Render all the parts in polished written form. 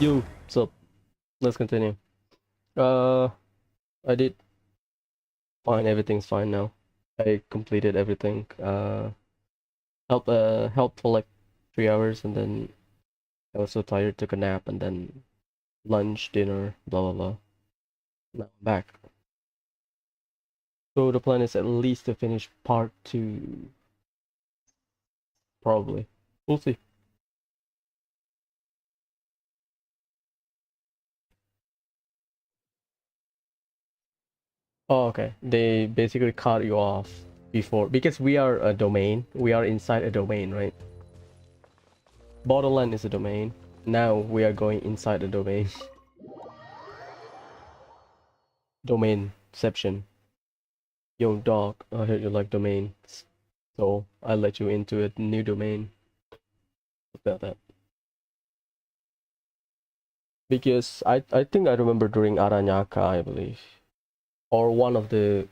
You, so let's continue. Uh, I did fine. Everything's fine now. I completed everything. Helped for like 3 hours, and then I was so tired, took a nap, and then lunch, dinner, blah blah blah. Now I'm back. So the plan is at least to finish part two, probably. We'll see. Oh, okay. They basically cut you off before because we are a domain. We are inside a domain, right? Bottleland is a domain. Now we are going inside the domain. Domainception. Yo, dog, I heard you like domains. So I let you into a new domain. About that. Because I think I remember during Aranyaka, I believe. Or one of the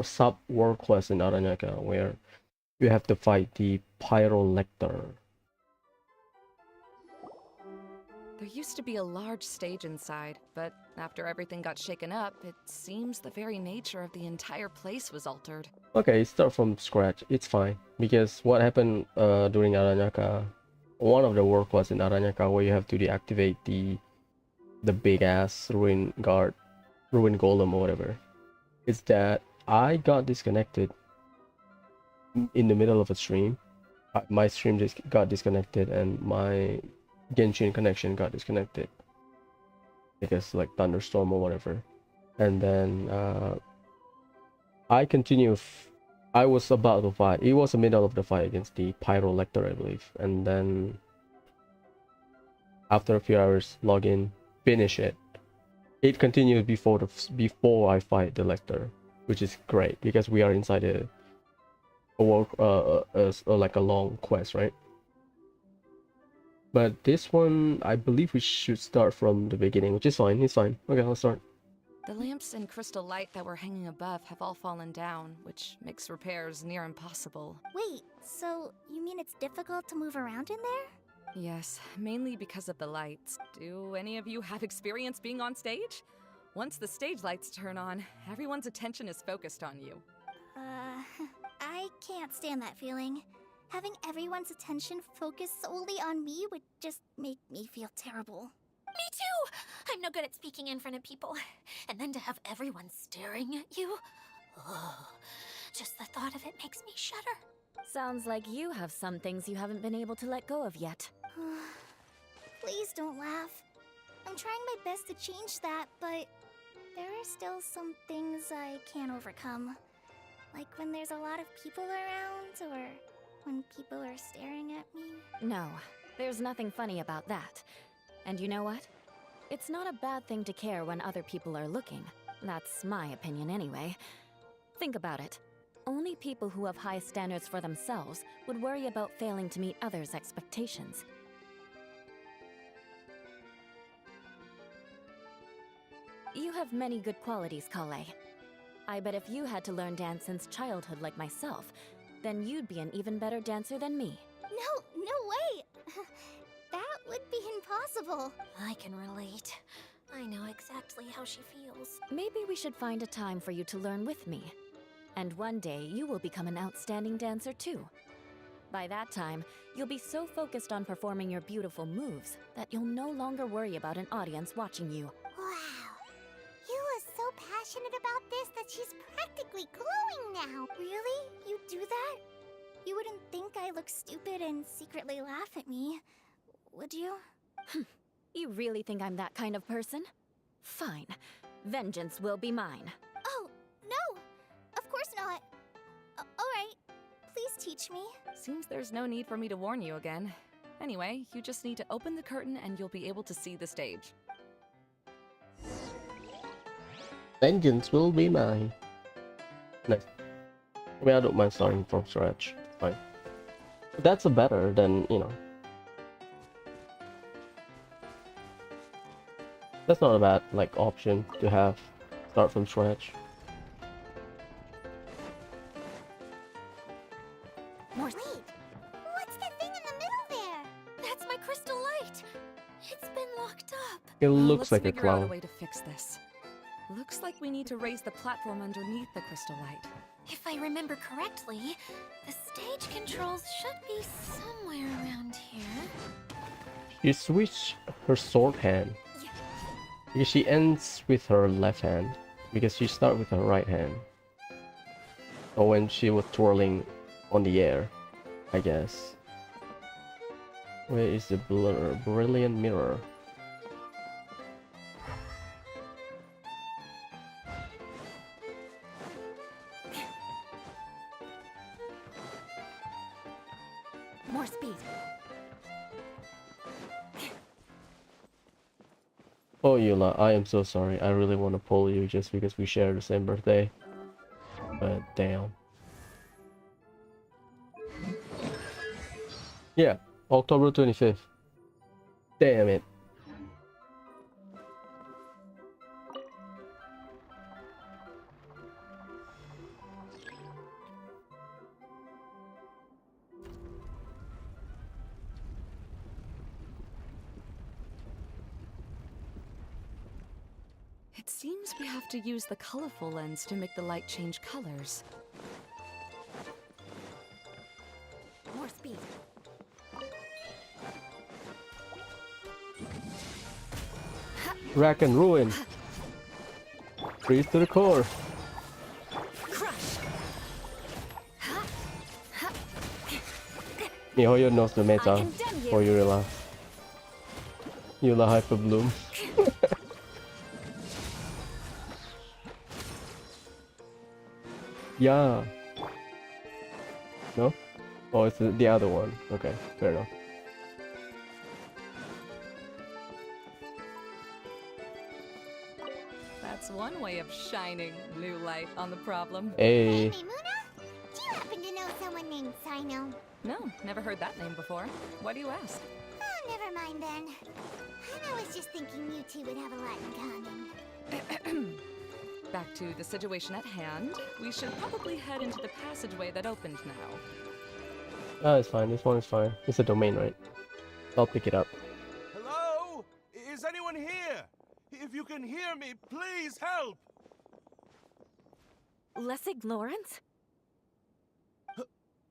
sub world quests in Aranyaka where you have to fight the Pyrolector. There used to be a large stage inside, but after everything got shaken up, it seems the very nature of the entire place was altered. Okay, start from scratch. It's fine. Because what happened during Aranyaka, one of the world quests in Aranyaka where you have to deactivate the big ass ruin golem or whatever, is that I got disconnected in the middle of a stream. My stream just got disconnected and my Genshin connection got disconnected because like thunderstorm or whatever. And then I continue. I was about to fight. It was the middle of the fight against the Pyrolector, I believe. And then after a few hours, log in, finish it. It continued before I fight the Lector, which is great because we are inside a work like a long quest, right? But this one, I believe we should start from the beginning, which is fine. It's fine. Okay, let's start. The lamps and crystal light that were hanging above have all fallen down, which makes repairs near impossible. Wait, so you mean it's difficult to move around in there? Yes, mainly because of the lights. Do any of you have experience being on stage? Once the stage lights turn on, everyone's attention is focused on you. I can't stand that feeling. Having everyone's attention focused solely on me would just make me feel terrible. Me too! I'm no good at speaking in front of people. And then to have everyone staring at you? Oh, just the thought of it makes me shudder. Sounds like you have some things you haven't been able to let go of yet. Please don't laugh. I'm trying my best to change that, but there are still some things I can't overcome. Like when there's a lot of people around, or when people are staring at me. No, there's nothing funny about that. And you know what? It's not a bad thing to care when other people are looking. That's my opinion anyway. Think about it. Only people who have high standards for themselves would worry about failing to meet others' expectations. You have many good qualities, Kale. I bet if you had to learn dance since childhood like myself, then you'd be an even better dancer than me. No way! That would be impossible. I can relate. I know exactly how she feels. Maybe we should find a time for you to learn with me. And one day, you will become an outstanding dancer too. By that time, you'll be so focused on performing your beautiful moves that you'll no longer worry about an audience watching you. Wow. You are so passionate about this that she's practically glowing now. Really? You do that? You wouldn't think I look stupid and secretly laugh at me, would you? You really think I'm that kind of person? Fine. Vengeance will be mine. Oh, no! Of course not. Alright, please teach me. Seems there's no need for me to warn you again. Anyway, you just need to open the curtain and you'll be able to see the stage. Vengeance will be mine. Nice. I mean, I don't mind starting from scratch. Fine. But that's a better than, you know. That's not a bad, like, option to have. Start from scratch. Wait, what's that thing in the middle there? That's my crystal light! It's been locked up. It looks Let's like a figure out a clown. way to fix this. Looks like we need to raise the platform underneath the crystal light. If I remember correctly, the stage controls should be somewhere around here. You switch her sword hand. Yeah. Because she ends with her left hand. Because she starts with her right hand. Or when she was twirling on the air, I guess. Where is the brilliant mirror? More speed. Oh Eula, I am so sorry. I really want to pull you just because we share the same birthday. But damn. Yeah, October 25th. Damn it. It seems we have to use the colorful lens to make the light change colors. More speed. Rack and ruin. Freeze to the core. Crush. 你好有 knows the meta I condemn you. for Eula. Eula Hyper Bloom. Yeah. No? Oh, it's the other one. Okay, fair enough. That's one way of shining new light on the problem. Hey. Muna? Do you happen to know someone named Sino? No, never heard that name before. Why do you ask? Oh, never mind then. I was just thinking you two would have a lot in common. Back to the situation at hand. We should probably head into the passageway that opened now. Ah, it's fine. This one is fine. It's a domain, right? I'll pick it up. Hello? Is anyone here? If you can hear me, please help! Lessig Lawrence?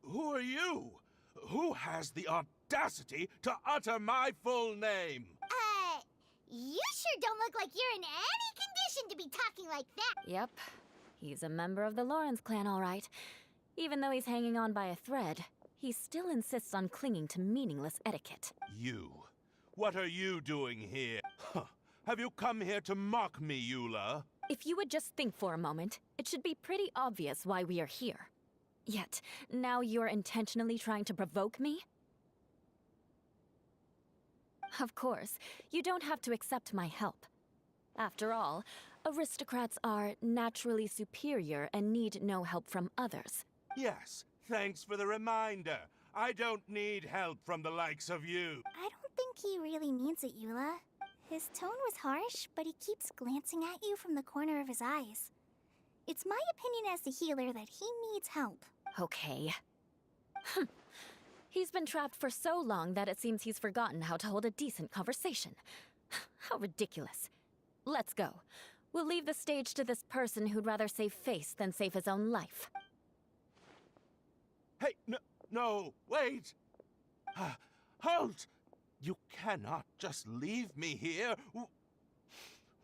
Who are you? Who has the audacity to utter my full name? You sure don't look like you're in any condition to be talking like that. Yep. He's a member of the Lawrence clan, all right. Even though he's hanging on by a thread, he still insists on clinging to meaningless etiquette. You. What are you doing here? Huh. Have you come here to mock me, Eula? If you would just think for a moment, it should be pretty obvious why we are here. Yet, now you're intentionally trying to provoke me? Of course, you don't have to accept my help. After all, aristocrats are naturally superior and need no help from others. Yes, thanks for the reminder. I don't need help from the likes of you. I don't think he really means it, Eula. His tone was harsh, but he keeps glancing at you from the corner of his eyes. It's my opinion as the healer that he needs help. Okay. He's been trapped for so long that it seems he's forgotten how to hold a decent conversation. How ridiculous. Let's go. We'll leave the stage to this person who'd rather save face than save his own life. Hey, no, wait! Halt! You cannot just leave me here.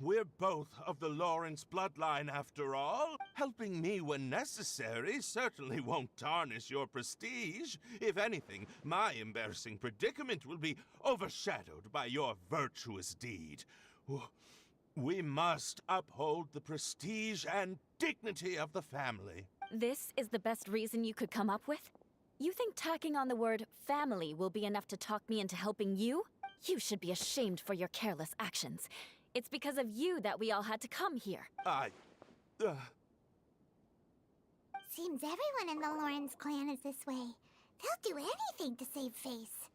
We're both of the Lawrence bloodline after all. Helping me when necessary certainly won't tarnish your prestige. If anything, my embarrassing predicament will be overshadowed by your virtuous deed. We must uphold the prestige and dignity of the family. This is the best reason you could come up with? You think tacking on the word family will be enough to talk me into helping you? You should be ashamed for your careless actions. It's because of you that we all had to come here. Seems everyone in the Lawrence clan is this way. They'll do anything to save face.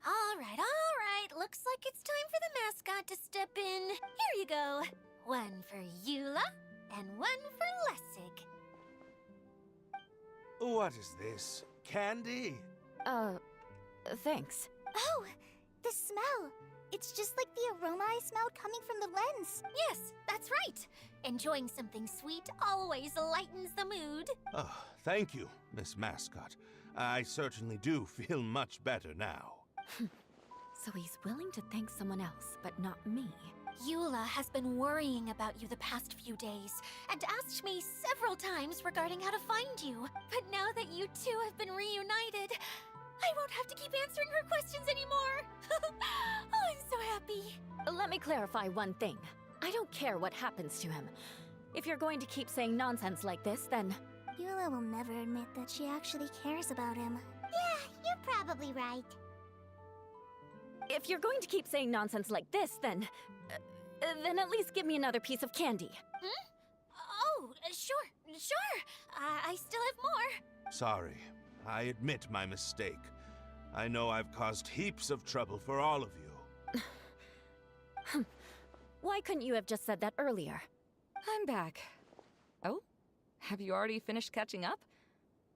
All right. Looks like it's time for the mascot to step in. Here you go. One for Eula, and one for Lessig. What is this? Candy? Thanks. Oh, the smell. It's just like the aroma I smelled coming from the lens. Yes, that's right. Enjoying something sweet always lightens the mood. Oh, thank you, Miss Mascot. I certainly do feel much better now. So he's willing to thank someone else, but not me. Eula has been worrying about you the past few days and asked me several times regarding how to find you. But now that you two have been reunited, I won't have to keep answering her questions anymore. Oh, I'm so happy. Let me clarify one thing. I don't care what happens to him. If you're going to keep saying nonsense like this, then... Eula will never admit that she actually cares about him. Yeah, you're probably right. If you're going to keep saying nonsense like this, then at least give me another piece of candy. Oh, sure. I still have more. Sorry, I admit my mistake. I know I've caused heaps of trouble for all of you. Why couldn't you have just said that earlier? I'm back. Oh? Have you already finished catching up?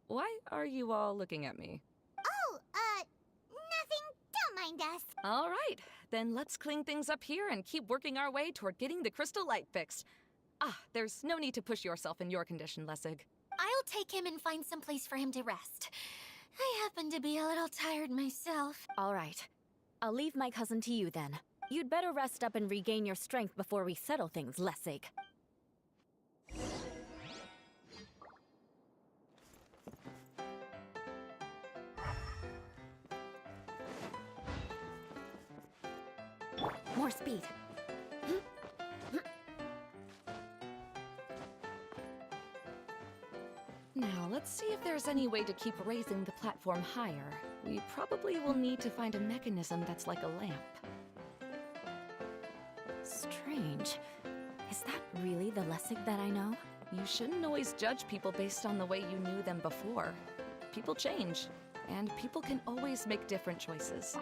Why are you all looking at me? Oh, nothing. Don't mind us. All right, then let's clean things up here and keep working our way toward getting the crystal light fixed. Ah, there's no need to push yourself in your condition, Lessig. I'll take him and find some place for him to rest. I happen to be a little tired myself. All right. I'll leave my cousin to you then. You'd better rest up and regain your strength before we settle things, Lessig. More speed. Now, let's see if there's any way to keep raising the platform higher. We probably will need to find a mechanism that's like a lamp. Strange. Is that really the Lessig that I know? You shouldn't always judge people based on the way you knew them before. People change, and people can always make different choices.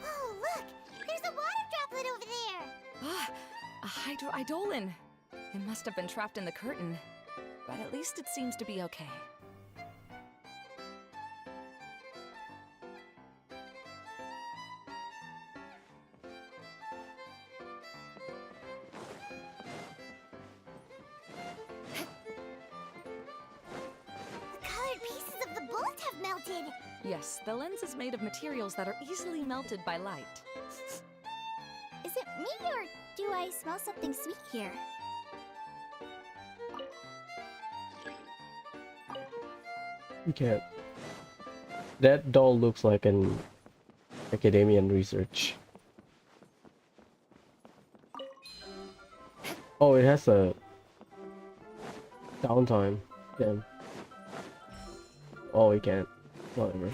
Oh, look! There's a water droplet over there! Ah, a hydroidolin. It must have been trapped in the curtain, but at least it seems to be okay. The colored pieces of the bolt have melted! Yes, the lens is made of materials that are easily melted by light. Is it me, or do I smell something sweet here? You can't. That doll looks like an academian research. Oh, it has a downtime. Damn. Oh, it can't. Whatever.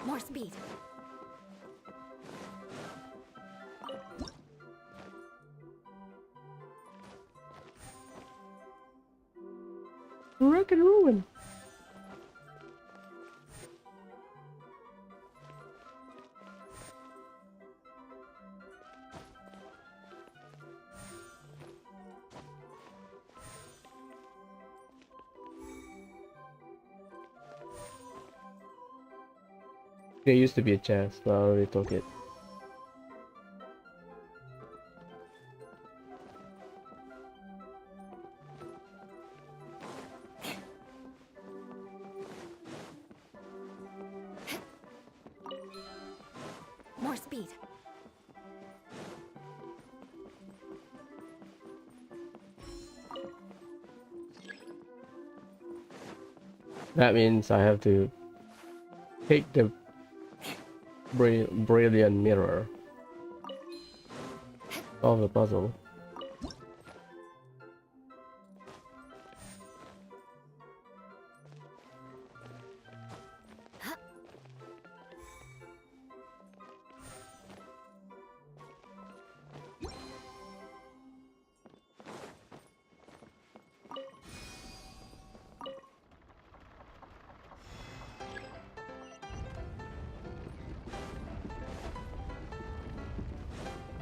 More speed. Rock and ruin. There used to be a chest, but I already took it. More speed. That means I have to take the brilliant mirror. Solve the puzzle.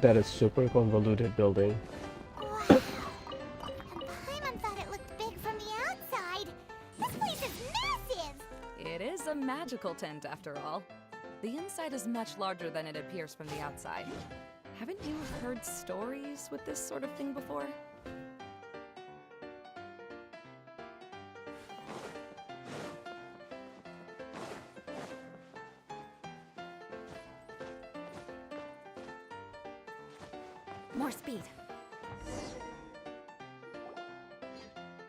That is super convoluted building. Wow! And behind magical tent, after all. The inside is much larger than it appears from the outside. Haven't you heard stories with this sort of thing before? More speed.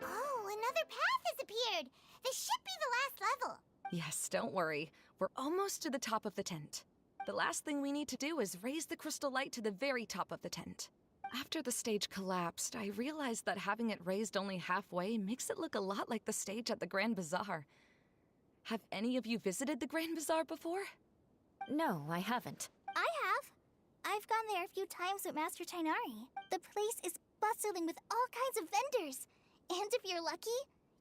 Oh, another path has appeared! This should be the last level! Yes, don't worry. We're almost to the top of the tent. The last thing we need to do is raise the crystal light to the very top of the tent. After the stage collapsed, I realized that having it raised only halfway makes it look a lot like the stage at the Grand Bazaar. Have any of you visited the Grand Bazaar before? No, I haven't. I have. I've gone there a few times with Master Tainari. The place is bustling with all kinds of vendors. And if you're lucky,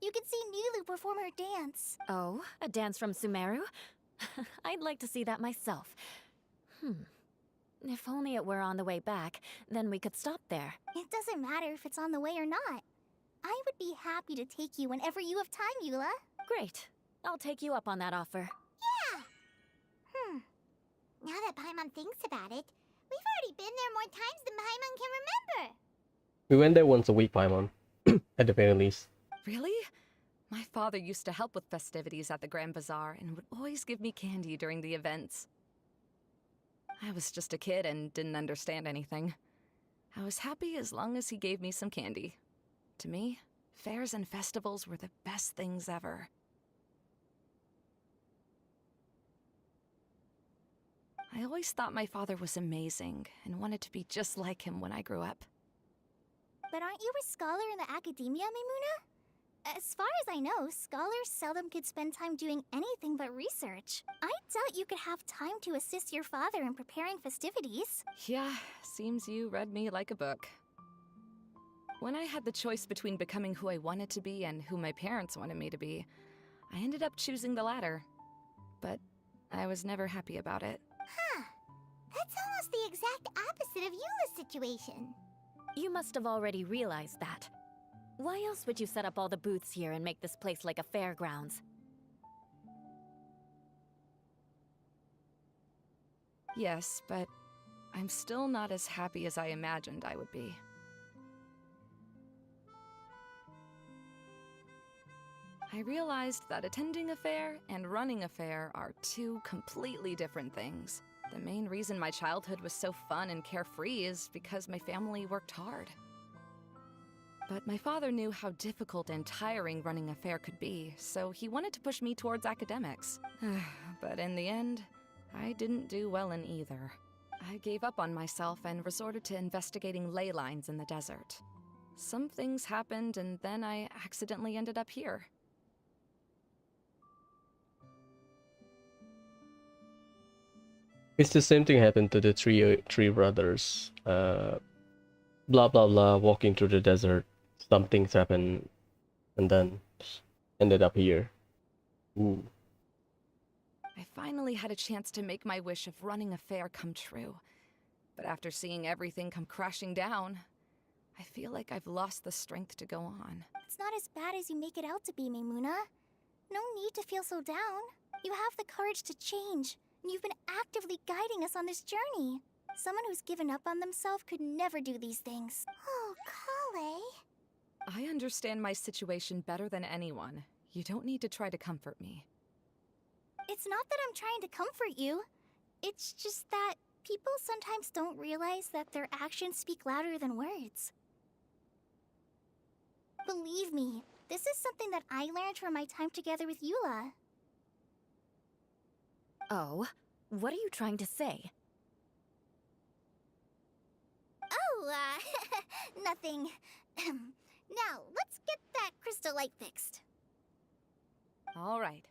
you can see Nilu perform her dance. Oh, a dance from Sumeru? I'd like to see that myself. If only it were on the way back, then we could stop there. It doesn't matter if it's on the way or not. I would be happy to take you whenever you have time, Eula. Great. I'll take you up on that offer. Yeah! Now that Paimon thinks about it, we've already been there more times than Paimon can remember. We went there once a week, Paimon. At the very least. Really? My father used to help with festivities at the Grand Bazaar and would always give me candy during the events. I was just a kid and didn't understand anything. I was happy as long as he gave me some candy. To me, fairs and festivals were the best things ever. I always thought my father was amazing and wanted to be just like him when I grew up. But aren't you a scholar in the academia, Maimuna? As far as I know, scholars seldom could spend time doing anything but research. I doubt you could have time to assist your father in preparing festivities. Yeah, seems you read me like a book. When I had the choice between becoming who I wanted to be and who my parents wanted me to be, I ended up choosing the latter. But I was never happy about it. Huh. That's almost the exact opposite of Eula's situation. You must have already realized that. Why else would you set up all the booths here and make this place like a fairgrounds? Yes, but I'm still not as happy as I imagined I would be. I realized that attending a fair and running a fair are two completely different things. The main reason my childhood was so fun and carefree is because my family worked hard. But my father knew how difficult and tiring running a fair could be, so he wanted to push me towards academics. But in the end, I didn't do well in either. I gave up on myself and resorted to investigating ley lines in the desert. Some things happened, and then I accidentally ended up here. It's the same thing happened to the three brothers. Blah blah blah, walking through the desert. Some things happen, and then ended up here. Ooh. I finally had a chance to make my wish of running a fair come true. But after seeing everything come crashing down, I feel like I've lost the strength to go on. It's not as bad as you make it out to be, Maimuna. No need to feel so down. You have the courage to change, and you've been actively guiding us on this journey. Someone who's given up on themselves could never do these things. Oh, Kale. I understand my situation better than anyone. You don't need to try to comfort me. It's not that I'm trying to comfort you. It's just that people sometimes don't realize that their actions speak louder than words. Believe me, this is something that I learned from my time together with Eula. Oh, what are you trying to say? Oh, nothing. Now, let's get that crystal light fixed. All right.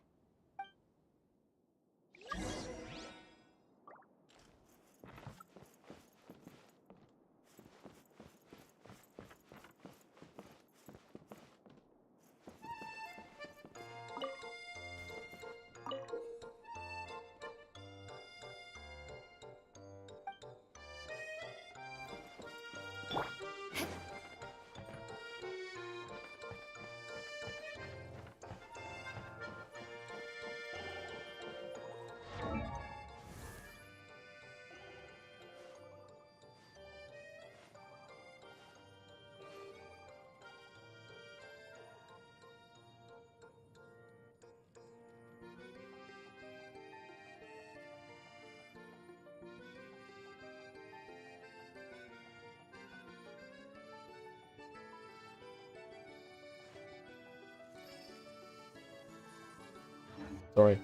Sorry.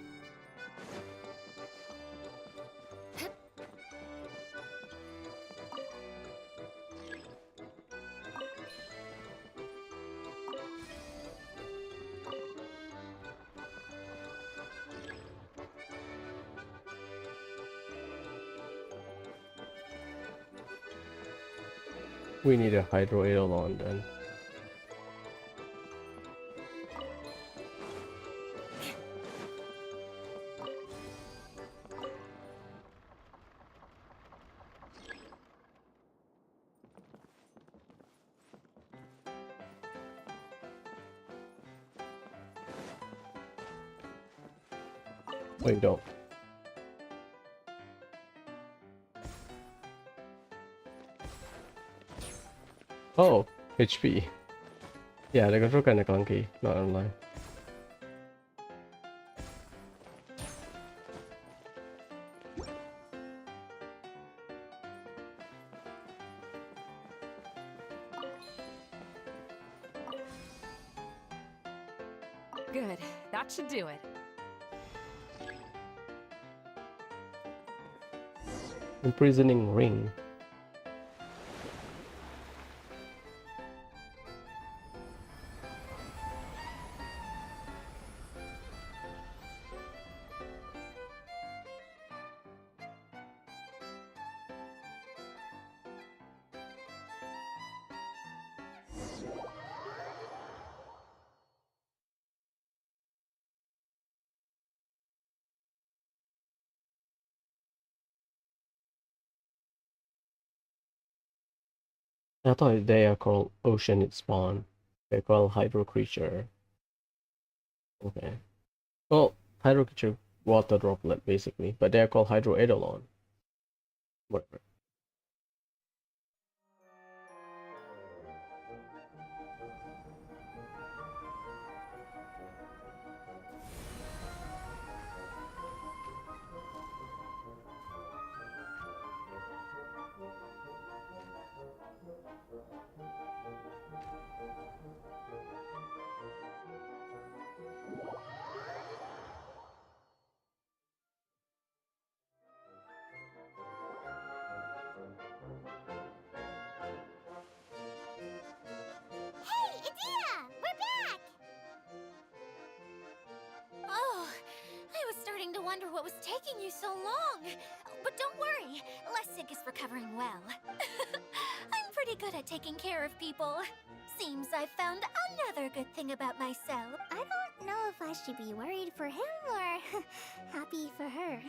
We need a Hydro Eidolon then. Wait, don't. Oh, HP. Yeah, the control kinda clunky, not online. Good. That should do it. Imprisoning ring. I thought they are called ocean spawn. They're called hydro creature. Okay. Well, hydro creature water droplet basically, but they are called hydro eidolon. Whatever. Hey, Adina! We're back! Oh, I was starting to wonder what was taking you so long. But don't worry, Lessig is recovering well. I'm pretty good at taking care of people. Seems I've found another good thing about myself. I don't know if I should be worried for him or happy for her.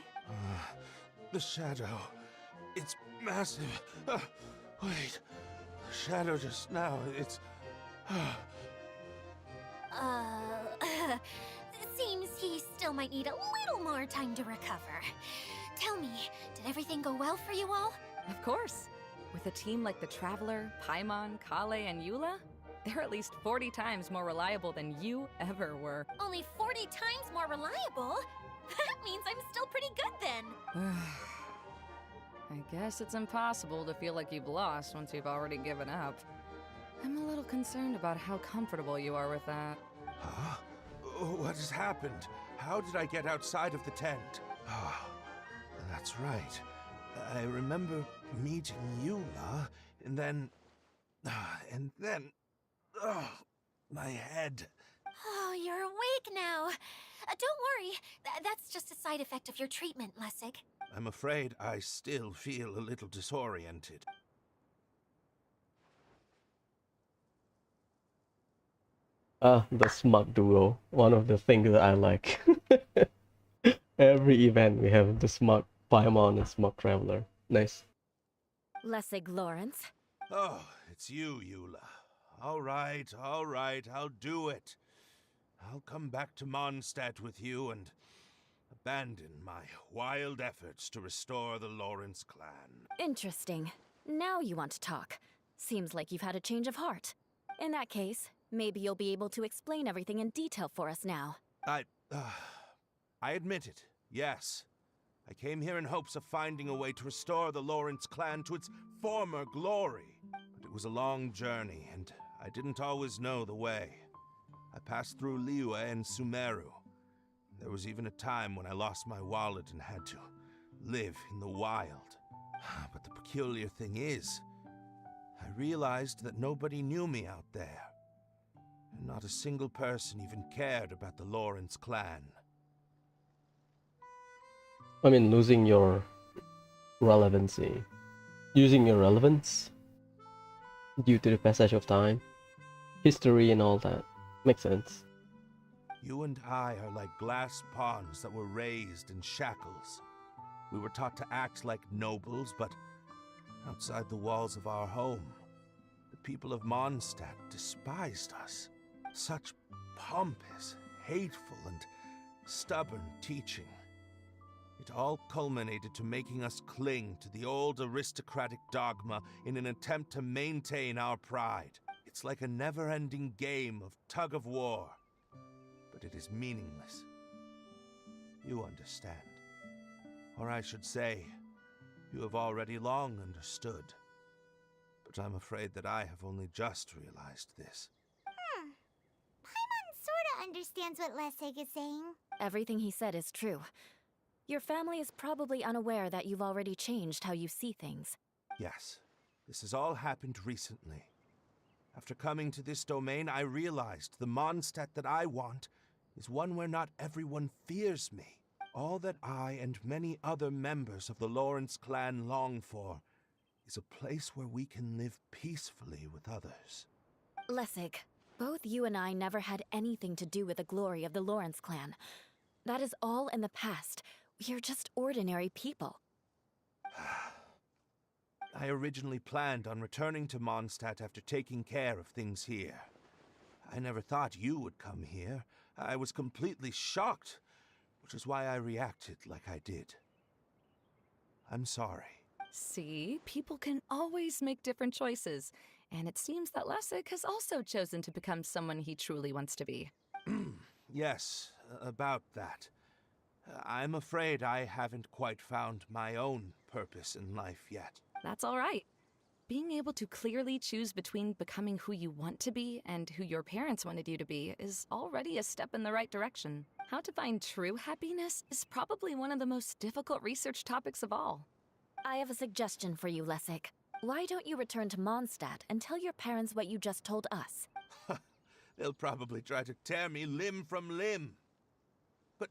The shadow. It's massive. Wait. The shadow just now. It's. Seems he still might need a little more time to recover. Tell me, did everything go well for you all? Of course. With a team like the Traveler, Paimon, Kale, and Eula, they're at least 40 times more reliable than you ever were. Only 40 times more reliable? That means I'm still pretty good then. I guess it's impossible to feel like you've lost once you've already given up. I'm a little concerned about how comfortable you are with that. Huh? What has happened? How did I get outside of the tent? Ah, that's right. I remember meeting Eula, and then. My head. Oh, you're awake now. Don't worry, that's just a side effect of your treatment, Lessig. I'm afraid I still feel a little disoriented. The smug duo. One of the things that I like. Every event we have the smug Paimon and smug traveler. Nice. Lessig Lawrence. Oh, it's you, Eula. All right, I'll do it. I'll come back to Mondstadt with you and abandon my wild efforts to restore the Lawrence clan. Interesting. Now you want to talk. Seems like you've had a change of heart. In that case, maybe you'll be able to explain everything in detail for us now. I admit it, yes. I came here in hopes of finding a way to restore the Lawrence clan to its former glory. But it was a long journey, and I didn't always know the way. I passed through Liyue and Sumeru. There was even a time when I lost my wallet and had to live in the wild. But the peculiar thing is, I realized that nobody knew me out there. And not a single person even cared about the Lawrence clan. I mean, losing your relevancy. Using your relevance due to the passage of time, history and all that. Makes sense. You and I are like glass pawns that were raised in shackles. We were taught to act like nobles, but outside the walls of our home, the people of Mondstadt despised us. Such pompous, hateful, and stubborn teaching. It all culminated to making us cling to the old aristocratic dogma in an attempt to maintain our pride. It's like a never-ending game of tug-of-war, but it is meaningless. You understand. Or I should say, you have already long understood. But I'm afraid that I have only just realized this. Paimon sorta understands what Lessig is saying. Everything he said is true. Your family is probably unaware that you've already changed how you see things. Yes, this has all happened recently. After coming to this domain, I realized the Mondstadt that I want is one where not everyone fears me. All that I and many other members of the Lawrence clan long for is a place where we can live peacefully with others. Lessig, both you and I never had anything to do with the glory of the Lawrence clan. That is all in the past. We are just ordinary people. I originally planned on returning to Mondstadt after taking care of things here. I never thought you would come here. I was completely shocked, which is why I reacted like I did. I'm sorry. See, people can always make different choices, and it seems that Lessig has also chosen to become someone he truly wants to be. Yes, about that. I'm afraid I haven't quite found my own purpose in life yet. That's all right. Being able to clearly choose between becoming who you want to be and who your parents wanted you to be is already a step in the right direction. How to find true happiness is probably one of the most difficult research topics of all. I have a suggestion for you, Lessig. Why don't you return to Mondstadt and tell your parents what you just told us? They'll probably try to tear me limb from limb. But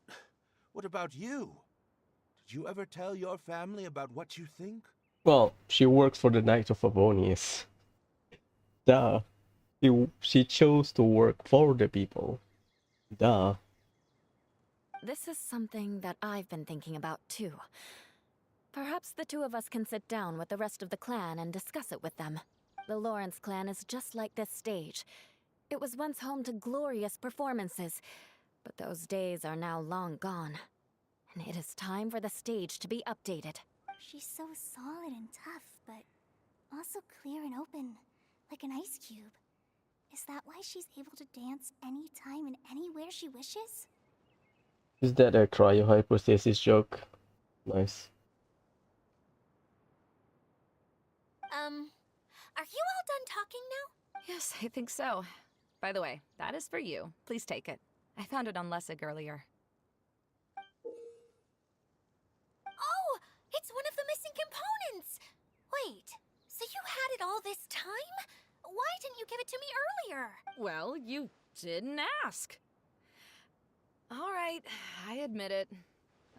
what about you? Did you ever tell your family about what you think? Well, she works for the Knights of Favonius. Duh. She chose to work for the people. Duh. This is something that I've been thinking about too. Perhaps the two of us can sit down with the rest of the clan and discuss it with them. The Lawrence clan is just like this stage. It was once home to glorious performances, but those days are now long gone. And it is time for the stage to be updated. She's so solid and tough, but also clear and open, like an ice cube. Is that why she's able to dance anytime and anywhere she wishes? Is that a cryohypostasis joke? Nice. Are you all done talking now? Yes, I think so. By the way, that is for you. Please take it. I found it on Lessig earlier. Oh, it's one of the missing components! Wait, so you had it all this time? Why didn't you give it to me earlier? Well, you didn't ask. All right, I admit it.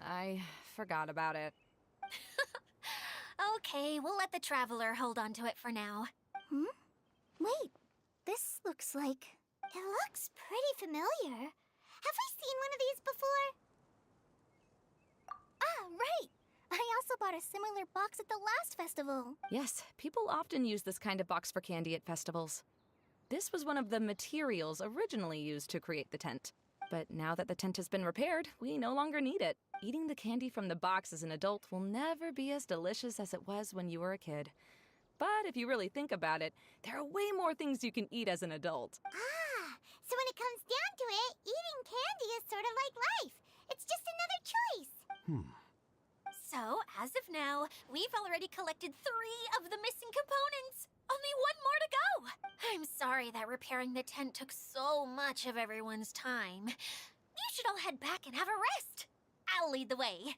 I forgot about it. Okay, we'll let the Traveler hold on to it for now. Wait, this looks like... It looks pretty familiar. Have we seen one of these before? Ah, right! I also bought a similar box at the last festival. Yes, people often use this kind of box for candy at festivals. This was one of the materials originally used to create the tent. But now that the tent has been repaired, we no longer need it. Eating the candy from the box as an adult will never be as delicious as it was when you were a kid. But if you really think about it, there are way more things you can eat as an adult. Ah, so when it comes down to it, eating candy is sort of like life. It's just another choice. So, as of now, we've already collected 3 of the missing components. Only 1 more to go. I'm sorry that repairing the tent took so much of everyone's time. You should all head back and have a rest. I'll lead the way.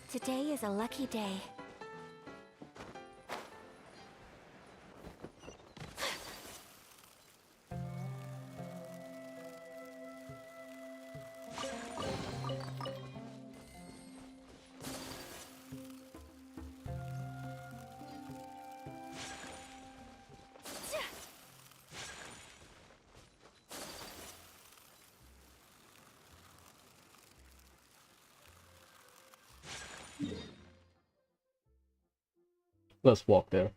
Today is a lucky day. Let's walk there.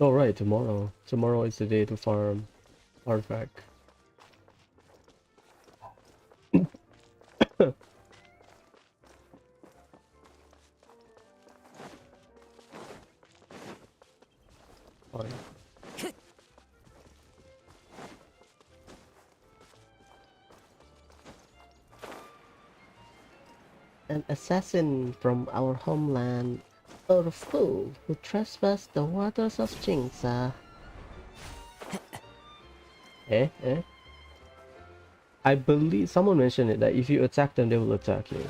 All right, tomorrow. Tomorrow is the day to farm artifact. Fine. An assassin from our homeland, or a fool who trespassed the waters of Jingsa. Eh? I believe someone mentioned it that if you attack them, they will attack you.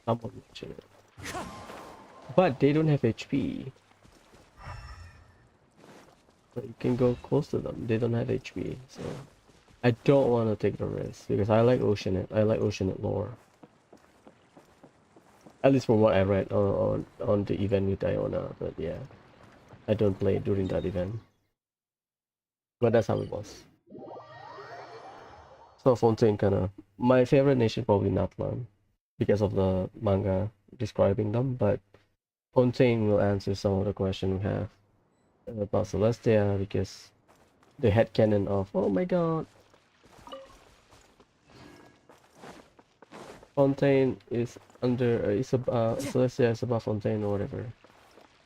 Someone mentioned it. But they don't have HP. But you can go close to them. They don't have HP, so I don't want to take the risk because I like Oceanit. I like Oceanit lore. At least from what I read on the event with Iona, but yeah, I don't play during that event. But that's how it was. So Fontaine kinda my favorite nation probably Natlan because of the manga describing them, but Fontaine will answer some of the questions we have about Celestia because the headcanon of oh my god, Fontaine is under Celestia is above Fontaine or whatever.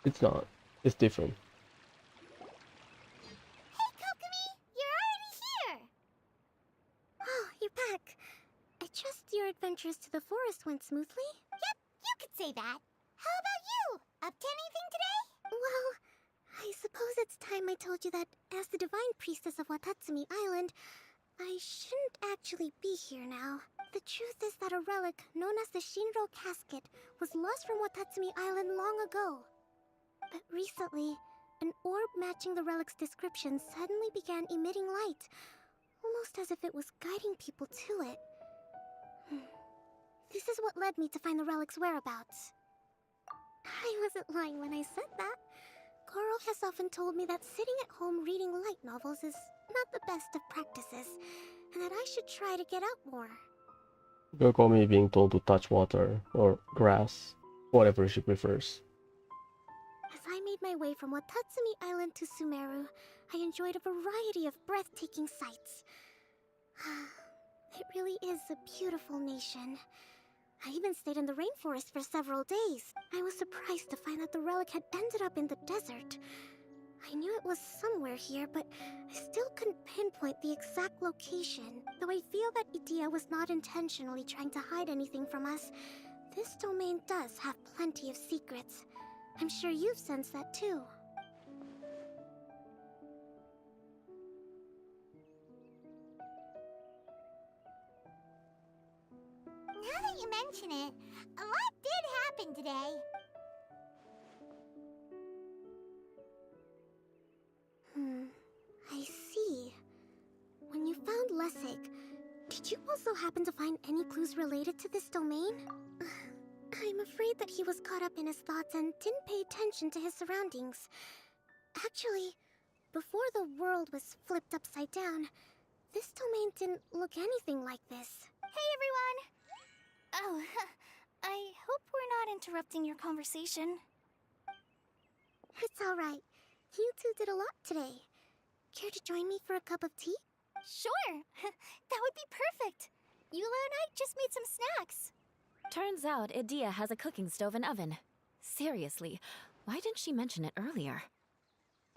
It's not. It's different. Hey, Kokomi! You're already here! Oh, you're back. I trust your adventures to the forest went smoothly? Yep, you could say that. How about you? Up to anything today? Well, I suppose it's time I told you that as the divine priestess of Watatsumi Island, I shouldn't actually be here now. The truth is that a relic known as the Shinro Casket was lost from Watatsumi Island long ago. But recently, an orb matching the relic's description suddenly began emitting light, almost as if it was guiding people to it. This is what led me to find the relic's whereabouts. I wasn't lying when I said that. Goro has often told me that sitting at home reading light novels is not the best of practices, and that I should try to get out more. Don't call me being told to touch water or grass, whatever she prefers. As I made my way from Watatsumi Island to Sumeru, I enjoyed a variety of breathtaking sights. It really is a beautiful nation. I even stayed in the rainforest for several days. I was surprised to find that the relic had ended up in the desert. I knew it was somewhere here, but I still couldn't pinpoint the exact location. Though I feel that Idia was not intentionally trying to hide anything from us, this domain does have plenty of secrets. I'm sure you've sensed that too. Now that you mention it, a lot did happen today. I see. When you found also happen to find any clues related to this domain? I'm afraid that he was caught up in his thoughts and didn't pay attention to his surroundings. Actually, before the world was flipped upside down, this domain didn't look anything like this. Hey everyone! Oh, I hope we're not interrupting your conversation. It's alright. You two did a lot today. Care to join me for a cup of tea? Sure! That would be perfect! Eula and I just made some snacks. Turns out Edea has a cooking stove and oven. Seriously, why didn't she mention it earlier?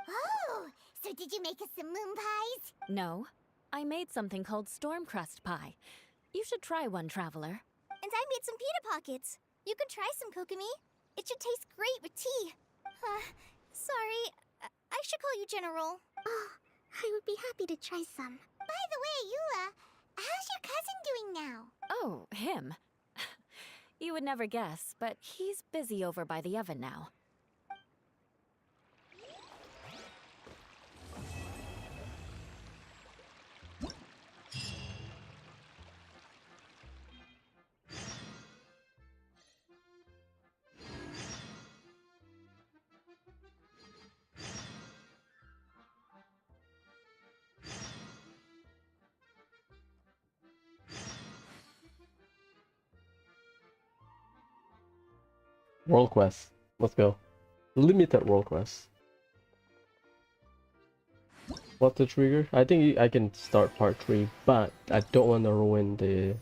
Oh, so did you make us some moon pies? No, I made something called storm crust pie. You should try one, Traveler. And I made some pita pockets. You can try some, Kokomi. It should taste great with tea. Sorry, I should call you General. Oh, I would be happy to try some. By the way, Eula, how's your cousin doing now? Oh, him. You would never guess, but he's busy over by the oven now. World quest. Let's go. Limited world quest. What's the trigger? I think I can start part 3, but I don't want to ruin the...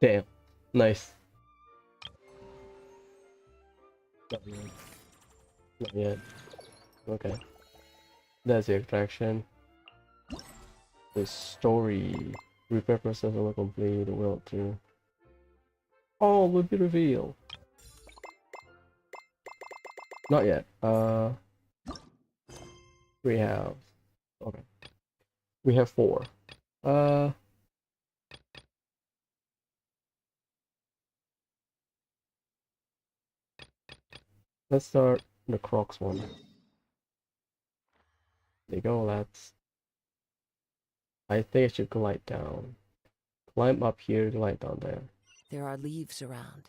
Damn. Nice. Not yet. Not yet. Okay. That's the attraction. The story. Repair process will complete the world too. All will be revealed. Not yet. We have... Okay. We have 4. Let's start the Crocs one. There you go, lads. I think I should glide down. Climb up here, glide down there. There are leaves around,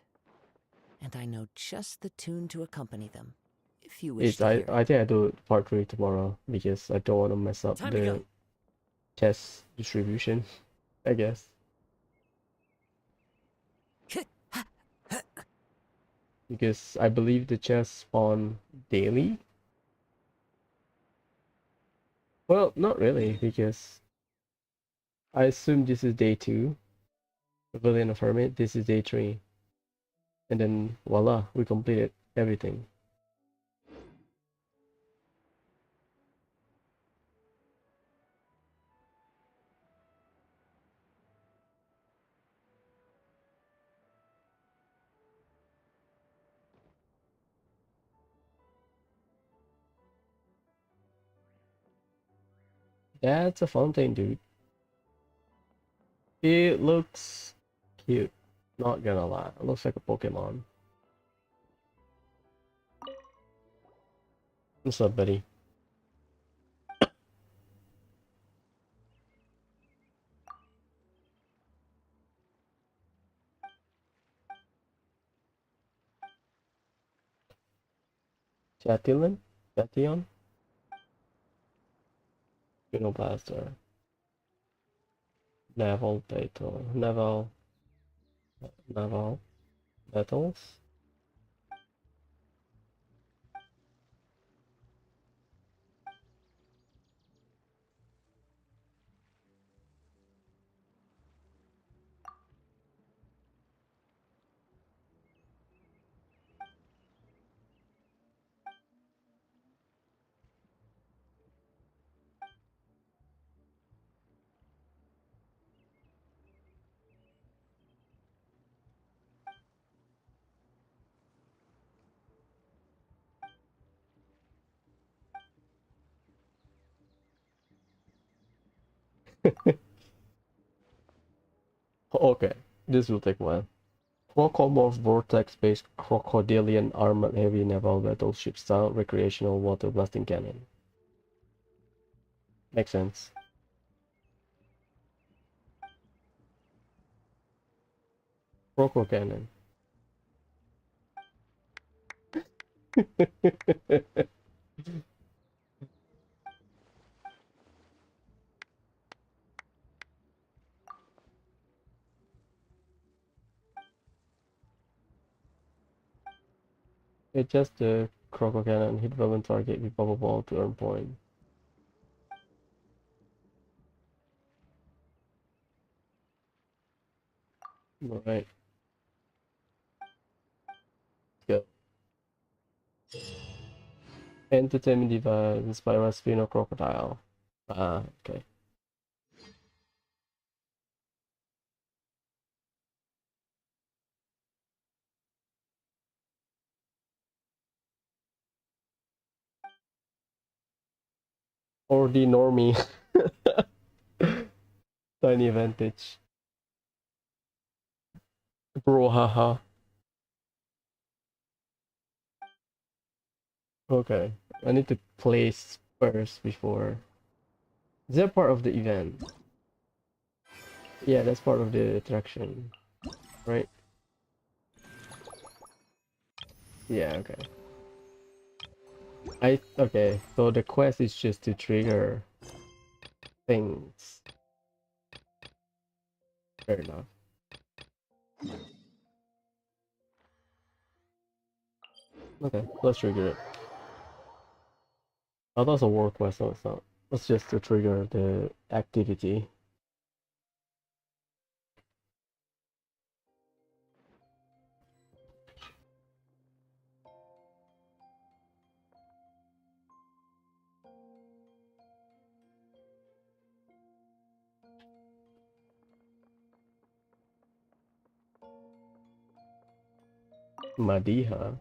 and I know just the tune to accompany them. If you wish to hear. I think I do part 3 tomorrow because I don't want to mess up Time to the go. chest distribution, I guess. Because I believe the chests spawn daily. Well, not really, because I assume this is day 2. Pavilion of Hermit, this is day 3. And then voila, we completed everything. That's a fountain, dude. It looks cute. Not gonna lie. It looks like a Pokemon. What's up, buddy? Chatilan? Chation? Blaster. Naval Battle. Naval Battles? Okay, this will take a while. Crocomorph vortex-based crocodilian armored heavy naval battleship style recreational water blasting cannon. Makes sense. Croco cannon. It's just the Croco cannon. Hit weapon target with bubble ball to earn point. Right. Let's go. Entertainment device inspired by Spino Crocodile. Ah, okay. Or the normie. Tiny advantage. Bro, haha. Okay. I need to place first before. Is that part of the event? Yeah, that's part of the attraction. Right? Yeah, okay. Okay, so the quest is just to trigger things. Fair enough. Okay, let's trigger it. Oh, that's a war quest, so it's not. It's just to trigger the activity. Madiha.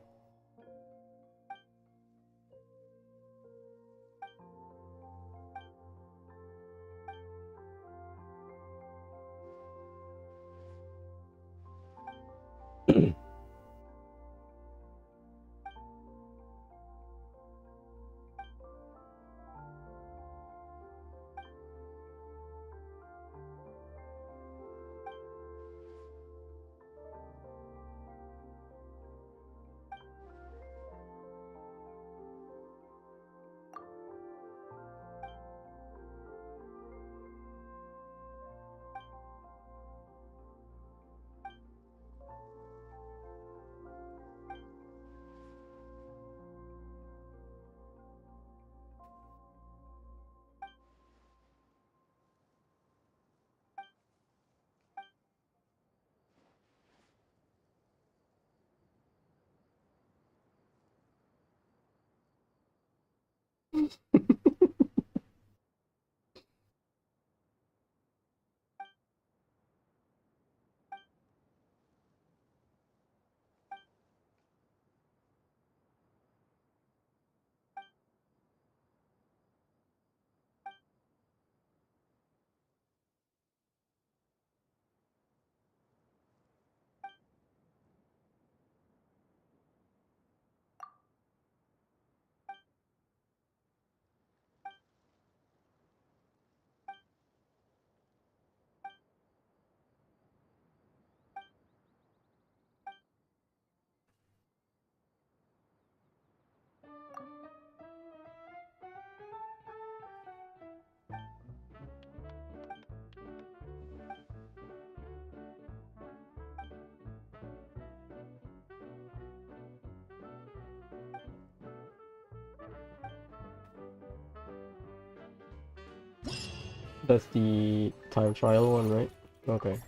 That's the time trial one, right? Okay.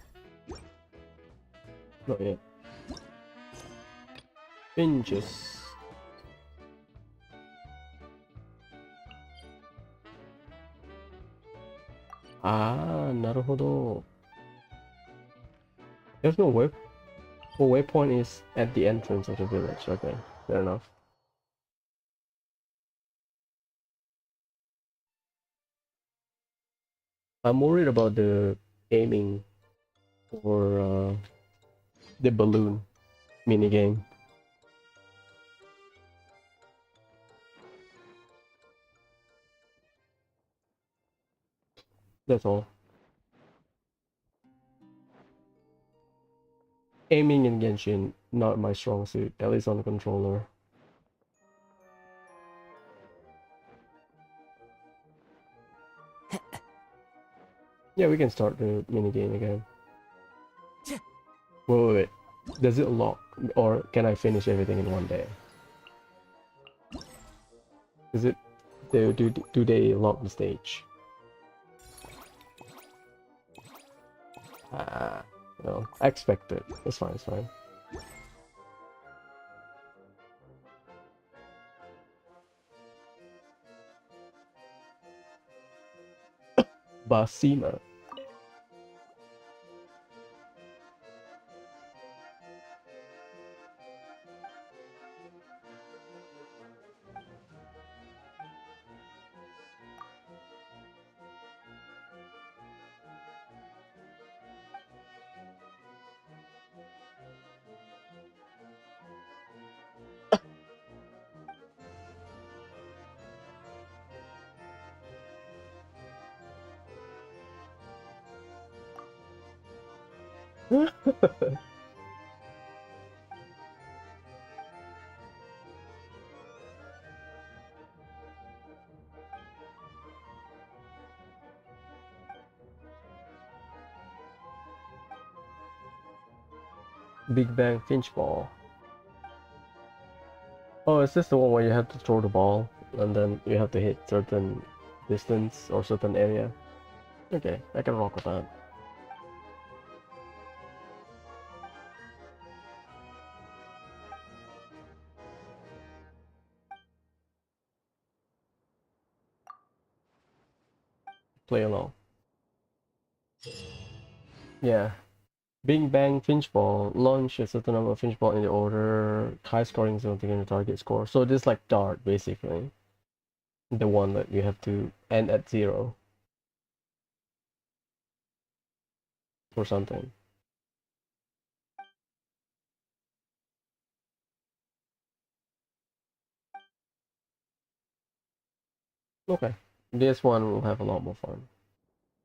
Not yet. Binges. Ah, naruhodo. There's no waypoint. Oh, waypoint is at the entrance of the village. Okay, fair enough. I'm worried about the aiming for the balloon mini game. That's all. Aiming in Genshin, not my strong suit, at least on the controller. Yeah, we can start the mini game again. Wait. Does it lock, or can I finish everything in one day? Is it? Do they lock the stage? No, I expect it. It's fine. It's fine. Basima. Big Bang Finch Ball. Oh, is this the one where you have to throw the ball and then you have to hit certain distance or certain area? Okay, I can rock with that. Play along. Yeah. Big Bang Finch Ball. Launch a certain number of Finch Ball in the order. High scoring zone to gain the target score. So this is like dart, basically. The one that you have to end at 0. Or something. Okay. This one will have a lot more fun.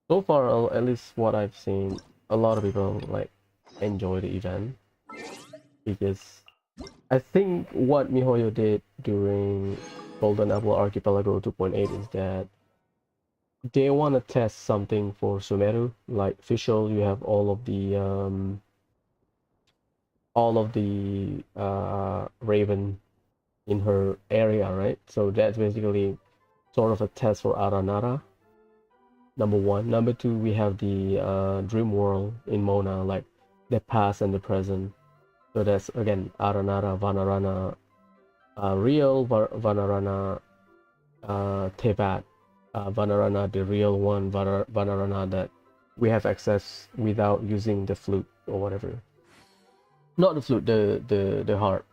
So far, at least what I've seen, a lot of people like enjoy the event. Because I think what MiHoYo did during Golden Apple Archipelago 2.8 is that they want to test something for Sumeru. Like Fischl, you have all of the Raven in her area, right? So that's basically sort of a test for Aranara. Number one. Number two, we have the Dream World in Mona, like the past and the present. So that's again Aranara, Vanarana, real Vanarana, Tebat, Vanarana, the real one, Vanarana that we have access without using the flute or whatever. Not the flute, the harp.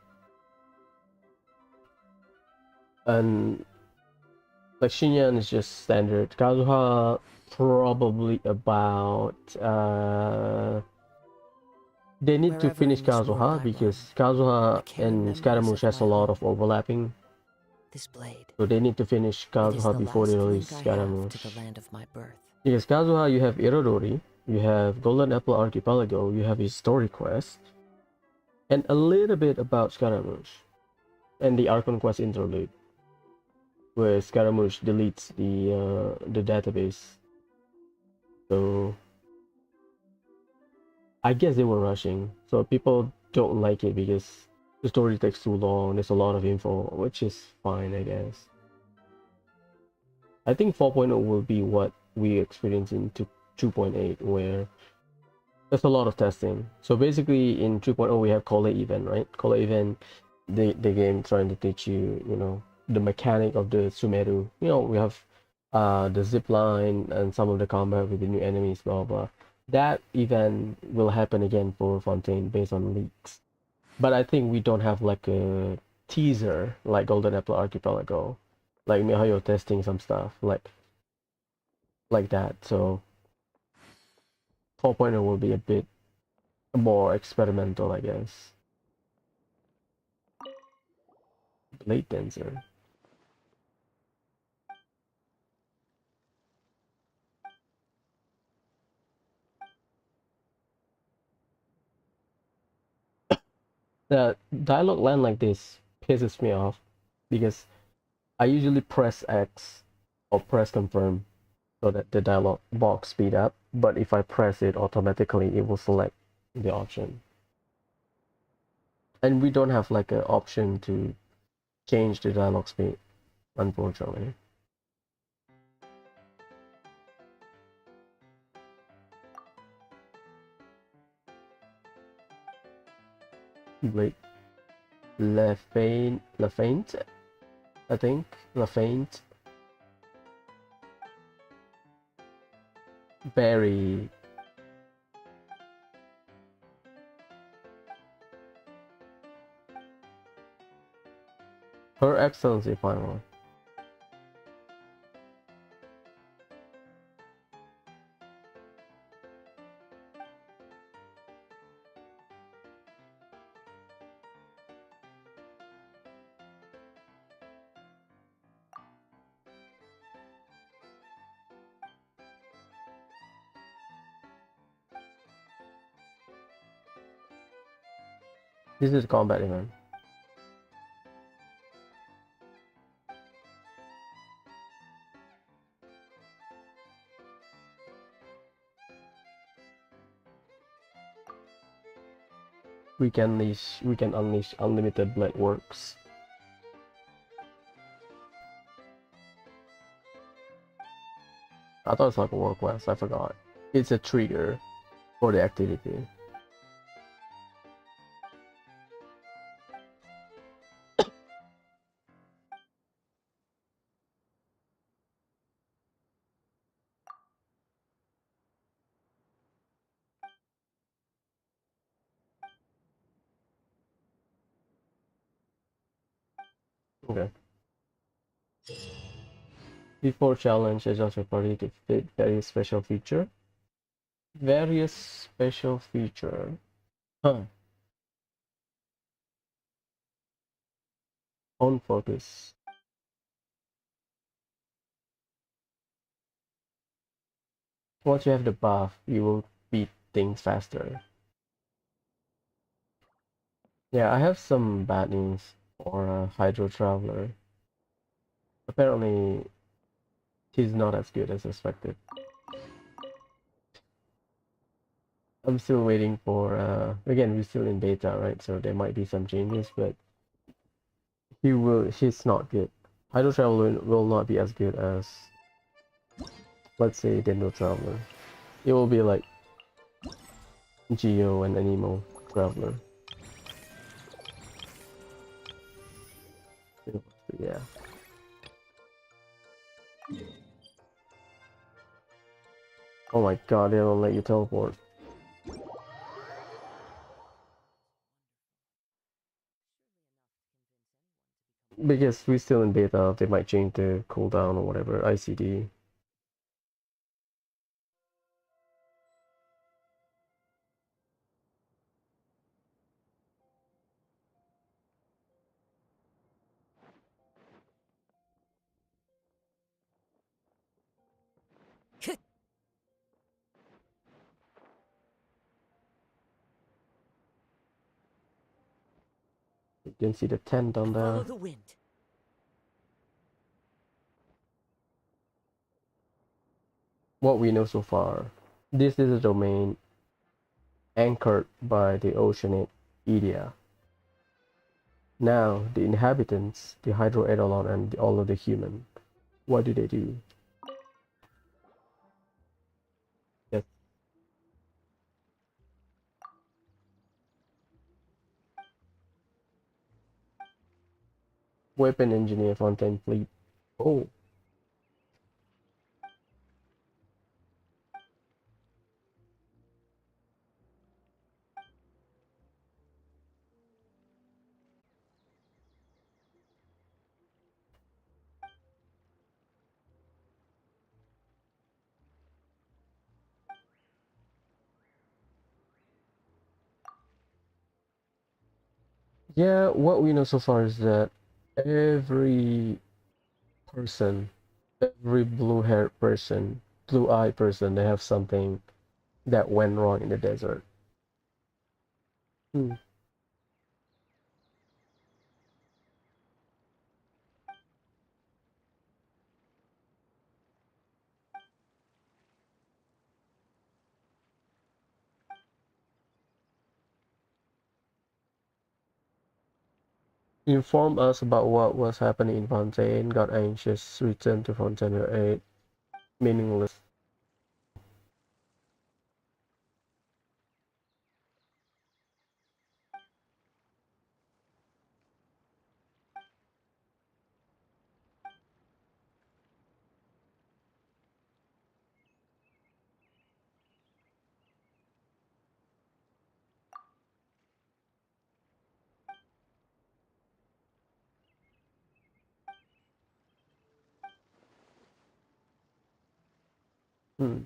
And like Shinyan is just standard. Kazuha probably about they need to Wherever finish in this world Kazuha I because roam, Kazuha I can't and remember Scaramouche as if has a my lot own. of overlapping. This blade. So they need to finish It is Kazuha the before they last release link I have Scaramouche. to the land of my birth. Because Kazuha, you have Irodori, you have Golden Apple Archipelago, you have his story quest, and a little bit about Scaramouche, and the Archon quest interlude, where Scaramouche deletes the database. So I guess they were rushing, so people don't like it because the story takes too long. There's a lot of info, which is fine, I guess. I think 4.0 will be what we experience in 2.8, where there's a lot of testing. So basically, in 3.0, we have Kole event, right? Kole event, the game trying to teach you, the mechanic of the Sumeru. We have the zip line and some of the combat with the new enemies, blah blah. That event will happen again for Fontaine based on leaks. But I think we don't have like a teaser like Golden Apple Archipelago, like MiHoYo testing some stuff like that. So 4.0 will be a bit more experimental, I guess. Blade dancer. The dialogue line like this pisses me off because I usually press X or press confirm so that the dialog box speed up, but if I press it automatically it will select the option. And we don't have like an option to change the dialog speed, unfortunately. Wait, Lafayette, I think. Lafayette. Very Her Excellency final. This is a combat event. We can unleash unlimited blade works. I thought it's like a work quest, I forgot. It's a trigger for the activity. Okay. Before challenge, adjust your party to fit various special feature. Various special feature. Huh. On focus. Once you have the buff, you will beat things faster. Yeah, I have some bad news for Hydro Traveler. Apparently, he's not as good as expected. I'm still waiting for, again, we're still in beta, right? So there might be some changes, but he's not good. Hydro Traveler will not be as good as, let's say, Dendo Traveler. It will be like Geo and Anemo Traveler. Yeah. Oh my god, they don't let you teleport. Because we're still in beta, they might change the cooldown or whatever, ICD. You can see the tent down there. Follow the wind. What we know so far. This is a domain anchored by the oceanic Edea. Now, the inhabitants, the Hydro Eidolon and all of the human, what do they do? Yes. Weapon Engineer Fontaine Fleet. Oh, Yeah, what we know so far is that every person, every blue-haired person, blue-eyed person, they have something that went wrong in the desert. Hmm. Inform us about what was happening in Fontaine, got anxious, returned to Fontaine with aid, meaningless. Hmm.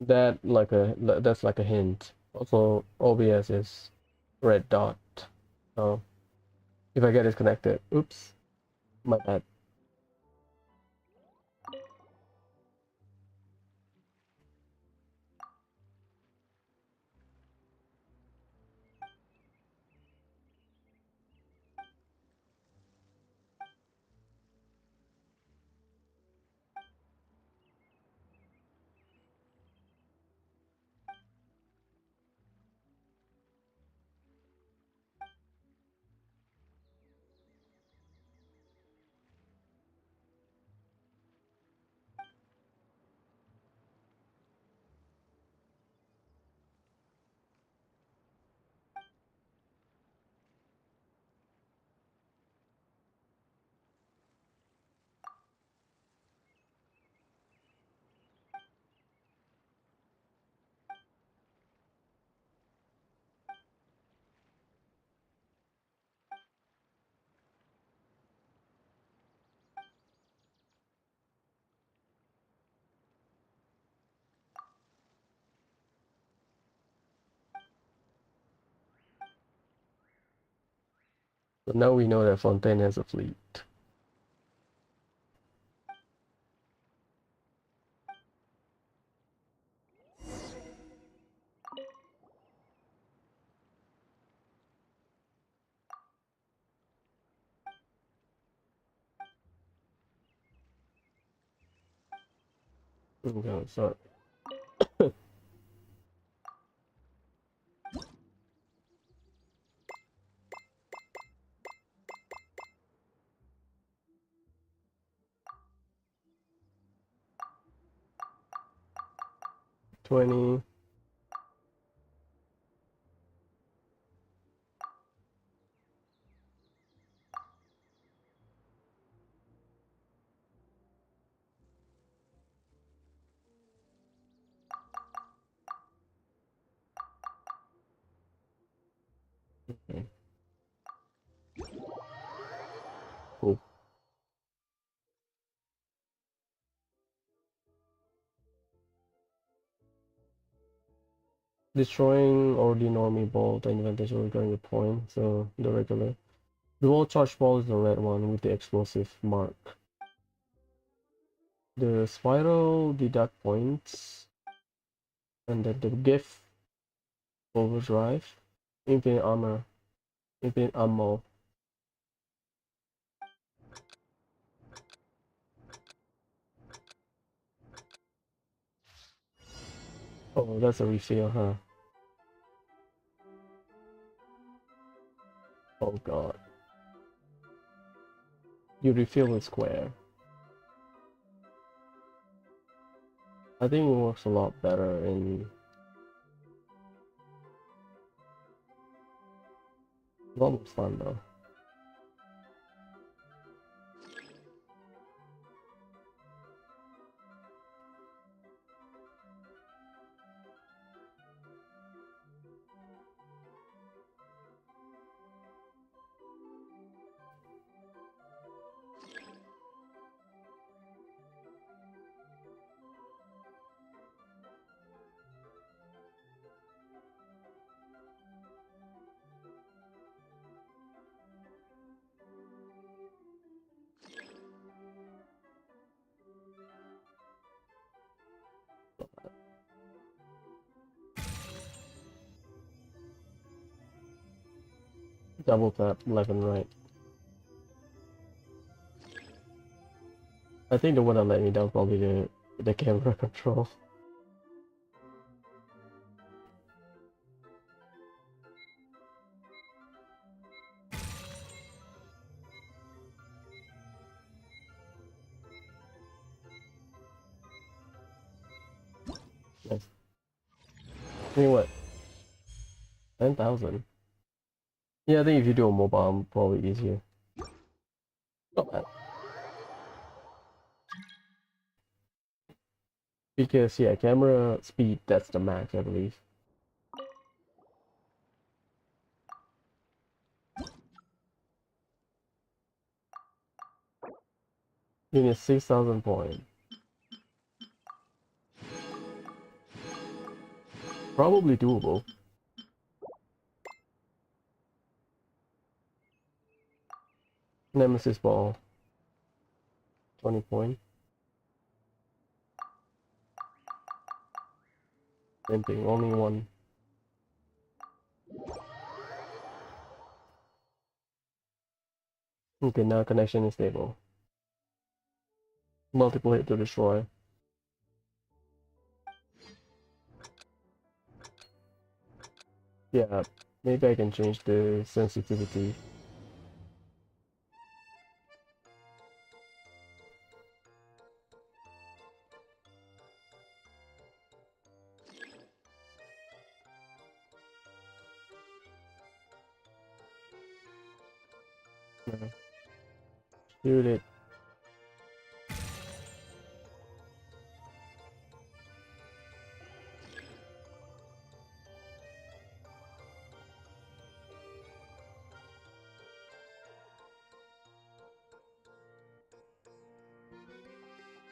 That's like a hint. Also, OBS is red dot. So if I get disconnected, oops, my bad. So now we know that Fontaine has a fleet. Okay, so 20. Okay, cool. Destroying ordinary ball, the advantage of recurring a point, so the regular. The wall charge ball is the red one with the explosive mark. The spiral deduct points, and then the gift overdrive, infinite armor, infinite ammo. Oh, that's a refill, huh? Oh god. You refill with square. I think it works a lot better in almost fun though. Double tap left and right. I think the one that let me down probably the camera control. Nice. I mean what? 10,000. Yeah, I think if you do a mobile, probably easier. Not bad. Because yeah, camera speed, that's the max, I believe. You need 6,000 points. Probably doable. Nemesis ball. 20 points. Same thing, only one. Okay, now connection is stable. Multiple hit to destroy. Yeah, maybe I can change the sensitivity. Yeah. Shoot it.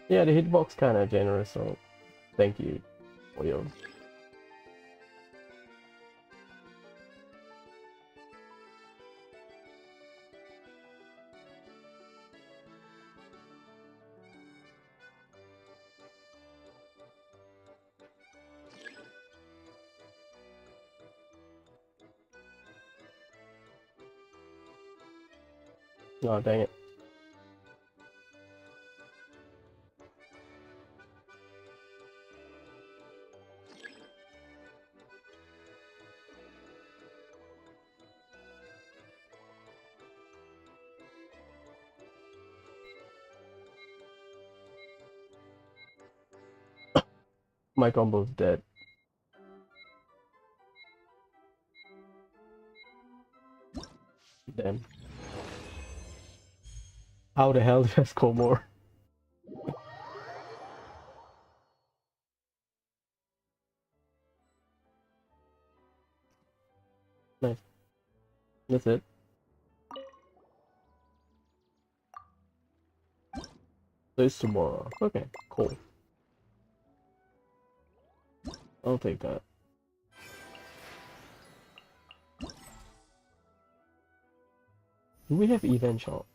Yeah, the hitbox kind of generous, so thank you for your. Oh, dang it. My combo's dead. Damn. How the hell did I score more? Nice. That's it. So it's tomorrow. Okay, cool. I'll take that. Do we have event shop?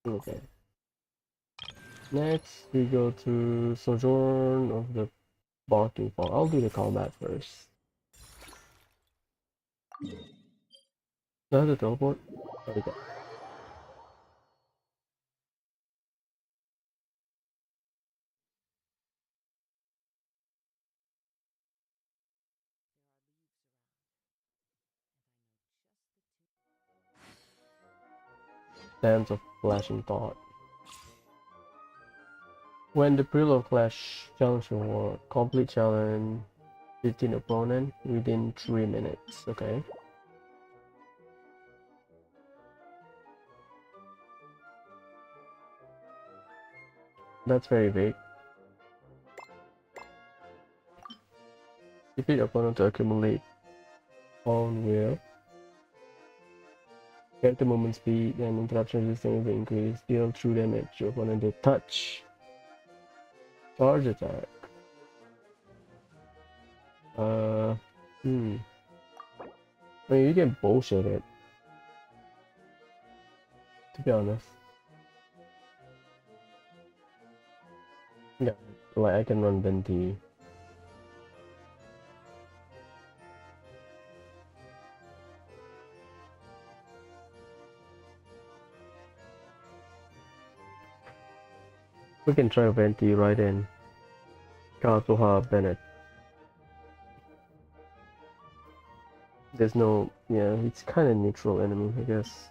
Okay. Next, we go to Sojourn of the Barking Fall. I'll do the combat first. Do I have to teleport? There we go. Dance of Flashing Thought. When the Prelude Clash challenge war, complete challenge 15 opponent within 3 minutes. Okay. That's very big. Defeat opponent to accumulate on will. Character movement speed and interruption resistance will increase. Deal true damage to opponent with touch. Charge attack. I mean, you can bullshit it. To be honest. Yeah, like I can run Venti. We can try Venti right in Kazuha Bennett. There's no, yeah, it's kind of neutral enemy, I guess.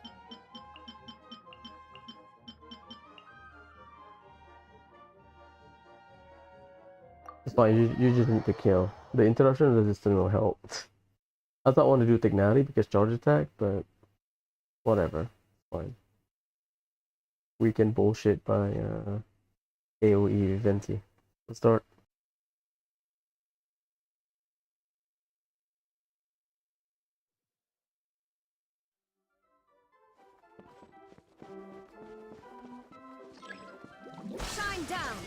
It's fine, you just need to kill. The interruption resistance will help. I thought I want to do Tignati because charge attack, but whatever, fine. We can bullshit by AoE Venti. Let's start. Shine down!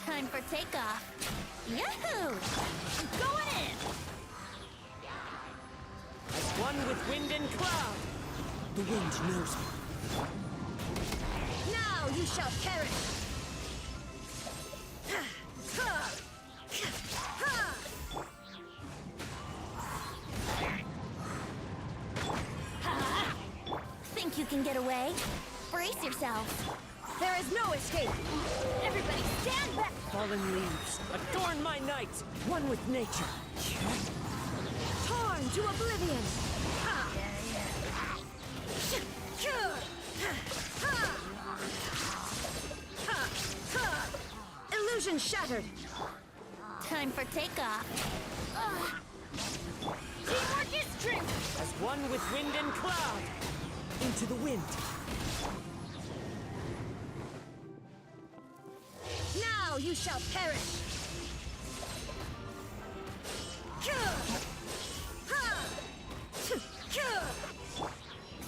Time for takeoff. Yahoo! Going in! As one with wind and cloud. The wind knows me. Now you shall perish! Think you can get away? Brace yourself. There is no escape! Everybody stand back! Fallen leaves, adorn my night, one with nature. Torn to oblivion! Illusion shattered! Time for takeoff. Teamwork is strength! As one with wind and cloud. Into the wind. Now you shall perish!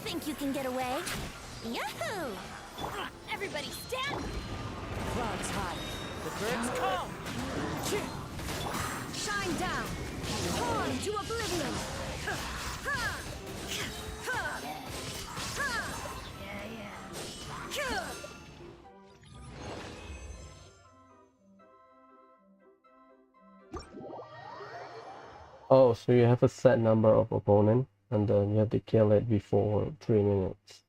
Think you can get away? Yahoo! Everybody stand! Clouds high. The birds come. Shine down! Torn to oblivion! Oh, so you have a set number of opponent, and then you have to kill it before 3 minutes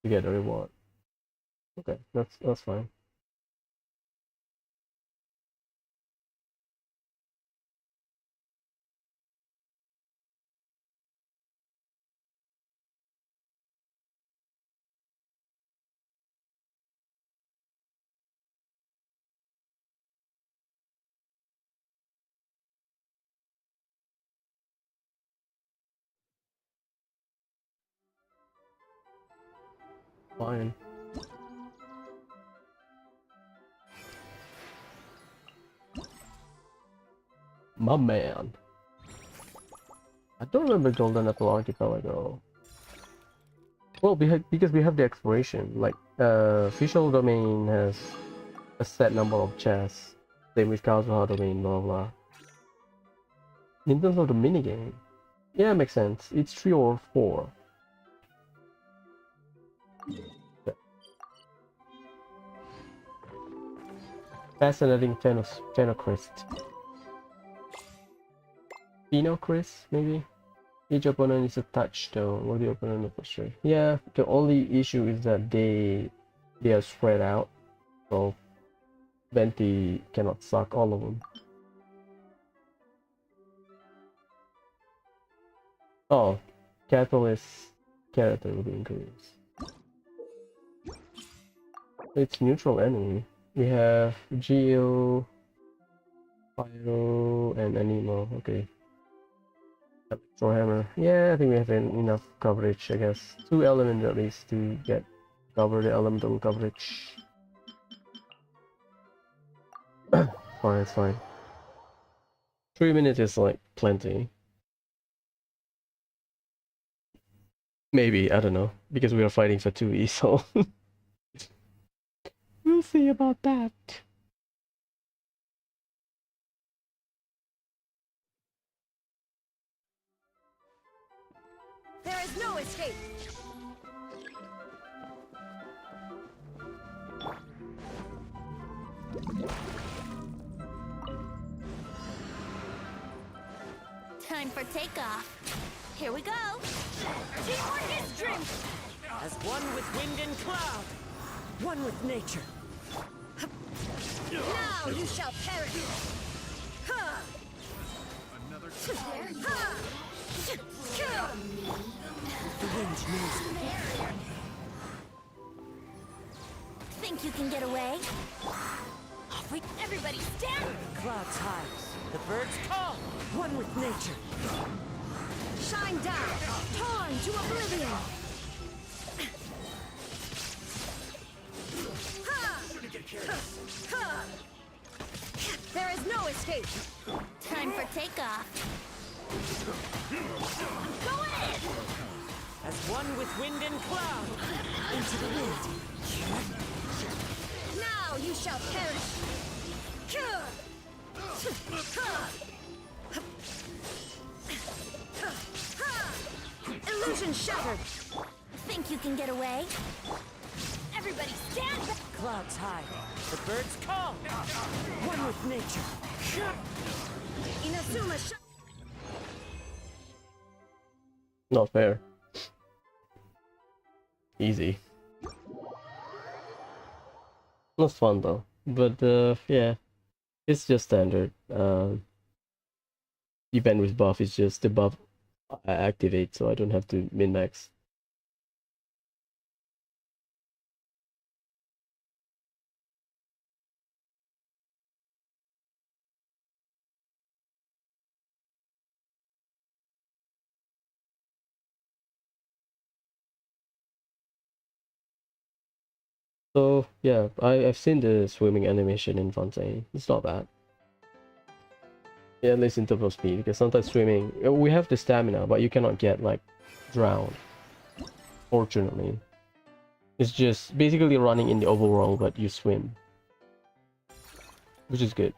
to get a reward. Okay, that's fine. Fine. My man. I don't remember Golden Apple Archipelago. Well, because we have the exploration, like official domain has a set number of chests. Same with Kazuha domain, blah blah. In terms of the minigame, yeah, it makes sense. It's 3 or 4. Fascinating Phenochrist. Phenochrist, maybe? Each opponent is a touchstone. What the opponent of the Yeah, the only issue is that they are spread out. So Venti cannot suck all of them. Oh, Catalyst character will be increased. It's neutral enemy. We have Geo, Pyro, and Anemo. Okay. Electrohammer. Yeah, I think we have enough coverage, I guess. 2 elements at least to cover the elemental coverage. Fine, it's fine. 3 minutes is like plenty. Maybe, I don't know. Because we are fighting for 2E, so we'll see about that. no escape! Time for takeoff. Here we go. Teamwork is strength! As one with wind and cloud, one with nature. Now you shall perish! The wind knows me. Think you can get away? Wait, everybody stand! Clouds high, the birds call, one with nature. Shine down! Torn to oblivion! There is no escape! Time for takeoff. Go ahead! As one with wind and cloud, into the wind. Now you shall perish! Illusion shattered! Think you can get away? Everybody stand back! Clouds high, the birds call, one with nature. Inazuma Not fair. Easy. Not fun though. But yeah, it's just standard. Event with buff is just the buff I activate, so I don't have to min max. So yeah, I've seen the swimming animation in Fontaine. It's not bad. Yeah, at least in terms of speed, because sometimes swimming, we have the stamina, but you cannot get like drowned. Fortunately, it's just basically running in the overworld, but you swim, which is good.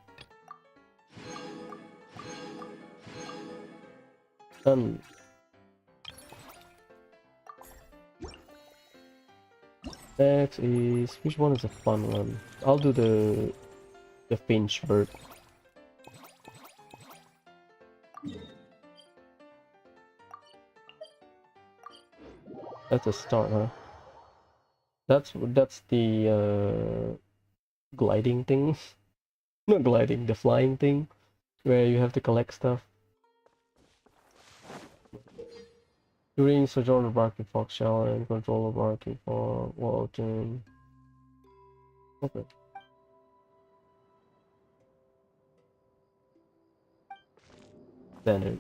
Next is, which one is a fun one? I'll do the finch bird. That's a start, huh? That's the gliding thing. Not gliding, the flying thing, where you have to collect stuff. During Sojourner Barking Fox Challenge, control of Barking Fox, Walton. Okay. Standard.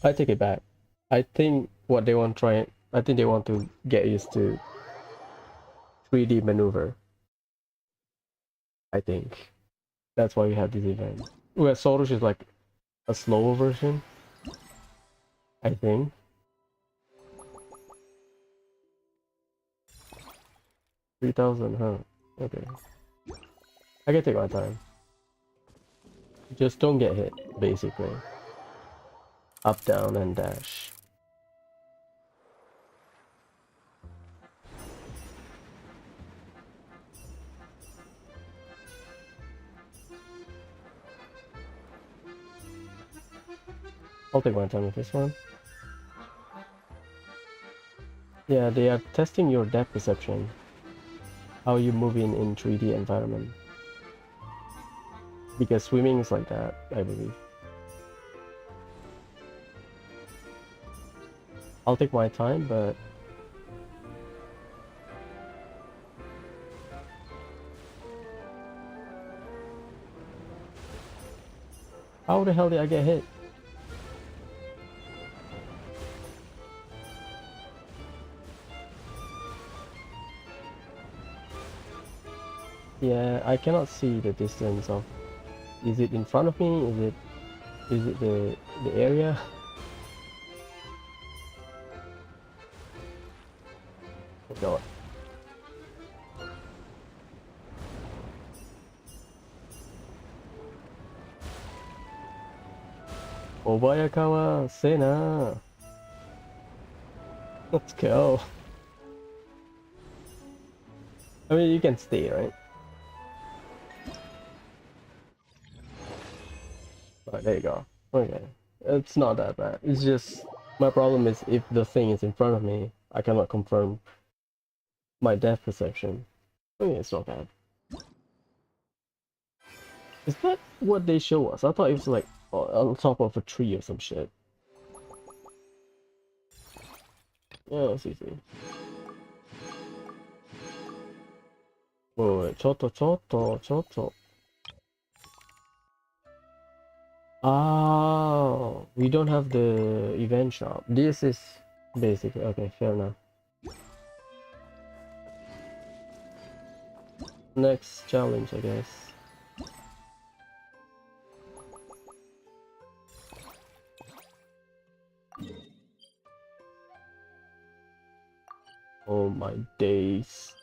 I take it back. I think what they want I think they want to get used to 3D maneuver. I think that's why we have this event. Where Sorush is like a slower version, I think. $3,000, huh? Okay. I can take my time. Just don't get hit, basically. Up, down, and dash. I'll take my time with this one. Yeah, they are testing your depth perception. How you move in 3D environment. Because swimming is like that, I believe. I'll take my time, but... How the hell did I get hit? Yeah, I cannot see the distance of... Is it in front of me? Is it the area? Oh god. Obayakawa Sena. Let's go. I mean, you can stay, right? Alright, there you go. Okay. It's not that bad. It's just... My problem is if the thing is in front of me, I cannot confirm my depth perception. Okay, it's not bad. Is that what they show us? I thought it was like on top of a tree or some shit. Yeah, it's easy. Wait, chotto. Oh, we don't have the event shop. This is basically okay, fair enough. Next challenge, I guess. Oh my days.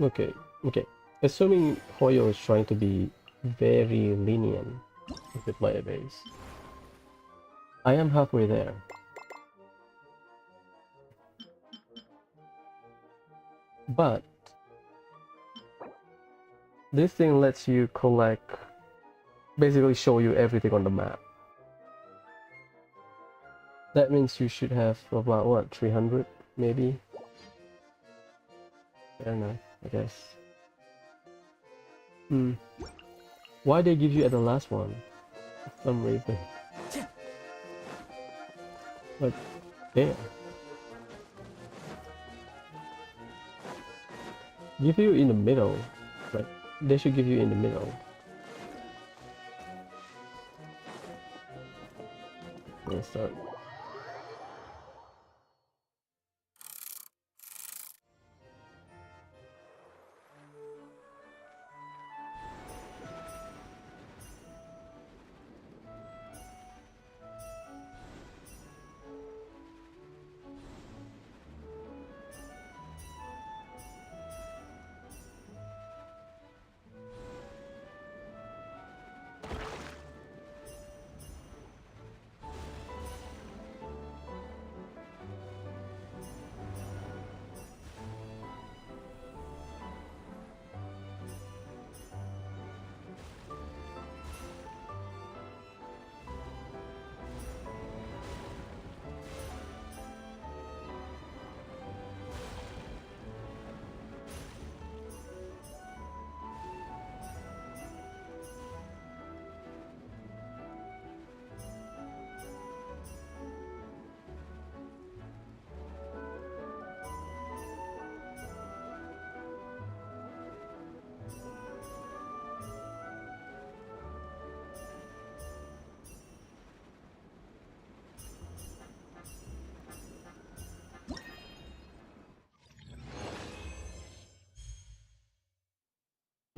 Okay. Assuming Hoyo is trying to be very lenient with the player base, I am halfway there. But this thing lets you collect, basically show you everything on the map. That means you should have about what, 300 maybe? Fair enough, I guess. Why they give you at the last one? For some reason. Like, damn. Give you in the middle. Like, they should give you in the middle. Let's start.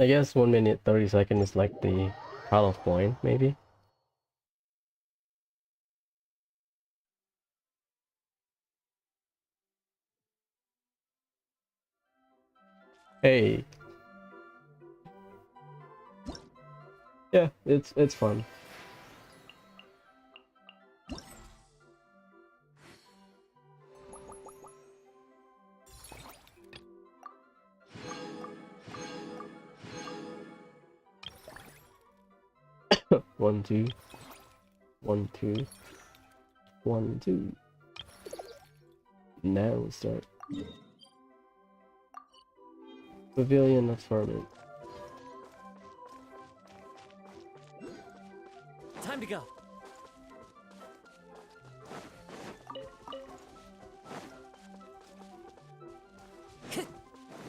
I guess 1 minute 30 seconds is like the cutoff point, maybe. Hey. Yeah, it's fun. One, two. 1, 2. 1, 2. Now we start. Pavilion of Ferment. Time to go.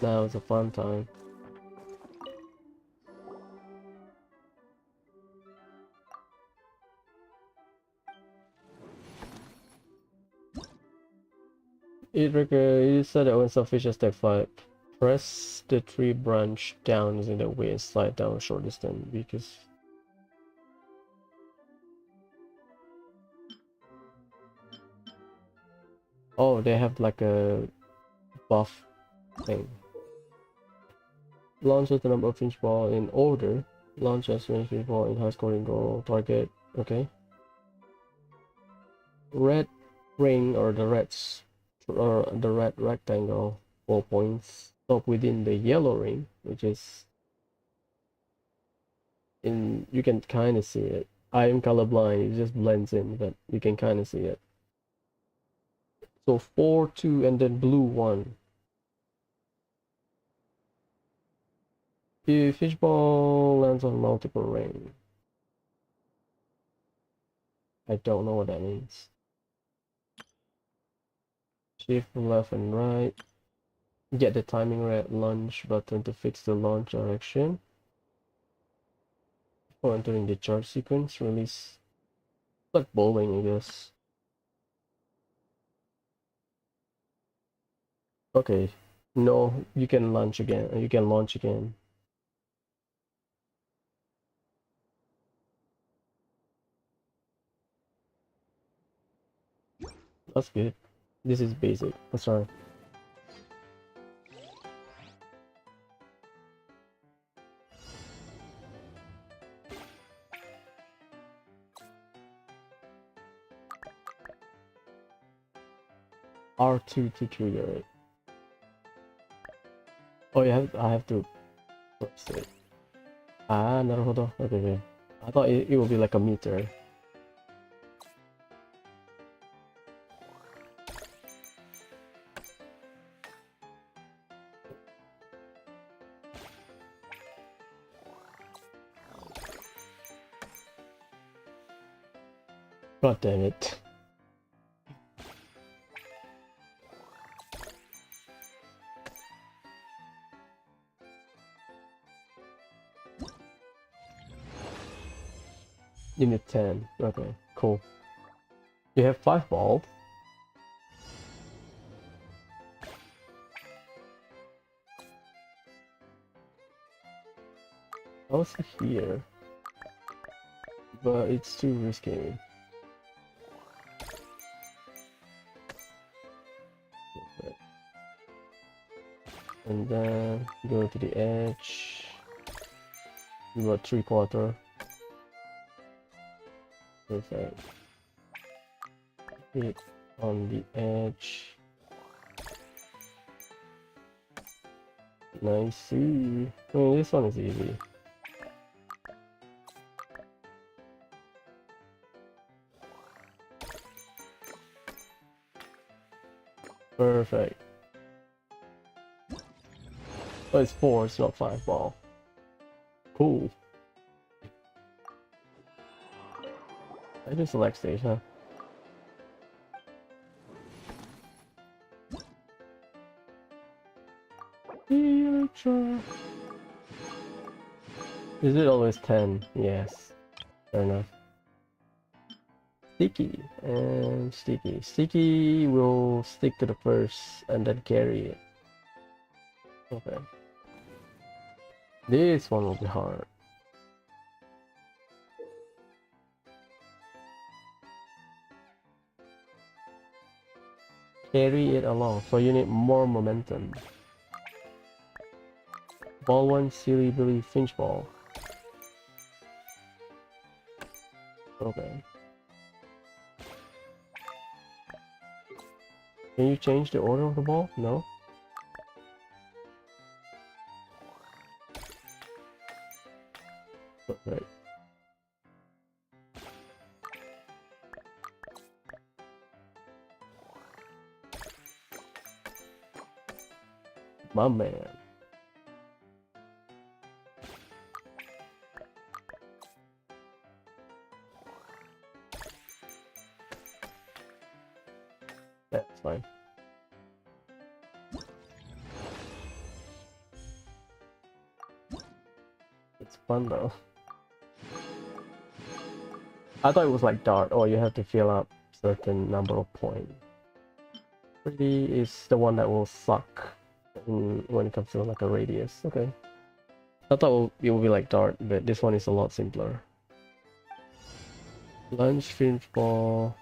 Now it's a fun time. It said that when some fishes take flight, press the tree branch down using the way and slide down a short distance because oh, they have like a buff thing. Launch with the number of finch ball in order. Launch as finch ball in high scoring goal target. Okay. Red ring or the red rectangle 4 points. Stop within the yellow ring, which is in you can kind of see it. I am colorblind, it just blends in, but you can kind of see it. So 4, 2, and then blue 1. If fishball lands on multiple ring. I don't know what that means. Shift left and right. Get the timing right launch button to fix the launch direction. For entering the charge sequence, release like bowling, I guess. Okay. No, you can launch again. You can launch again. That's good. This is basic. Oh, sorry. R2 to trigger it. Oh, I have to press it. Ah, naruhodo. Okay, okay. I thought it would be like a meter. God damn it. Unit 10. Okay, cool. You have 5 balls. I was here, but it's too risky. Okay. And then go to the edge. About 3/4. Perfect. Hit on the edge. Nice. Oh, this one is easy. Perfect. Oh, it's 4, it's not 5 ball. Cool. I do select stage, huh? Is it always 10? Yes. Fair enough. Sticky and sticky. Sticky will stick to the first and then carry it. Okay. This one will be hard. Carry it along, so you need more momentum. Ball one, silly Billy Finch ball. Okay. Can you change the order of the ball? No? Okay. My man. That's fine. It's fun though. I thought it was like dart, or you have to fill up certain number of points. Pretty is the one that will suck when it comes to like a radius. Okay. I thought it would be like dart, but this one is a lot simpler. Lunge, finch ball.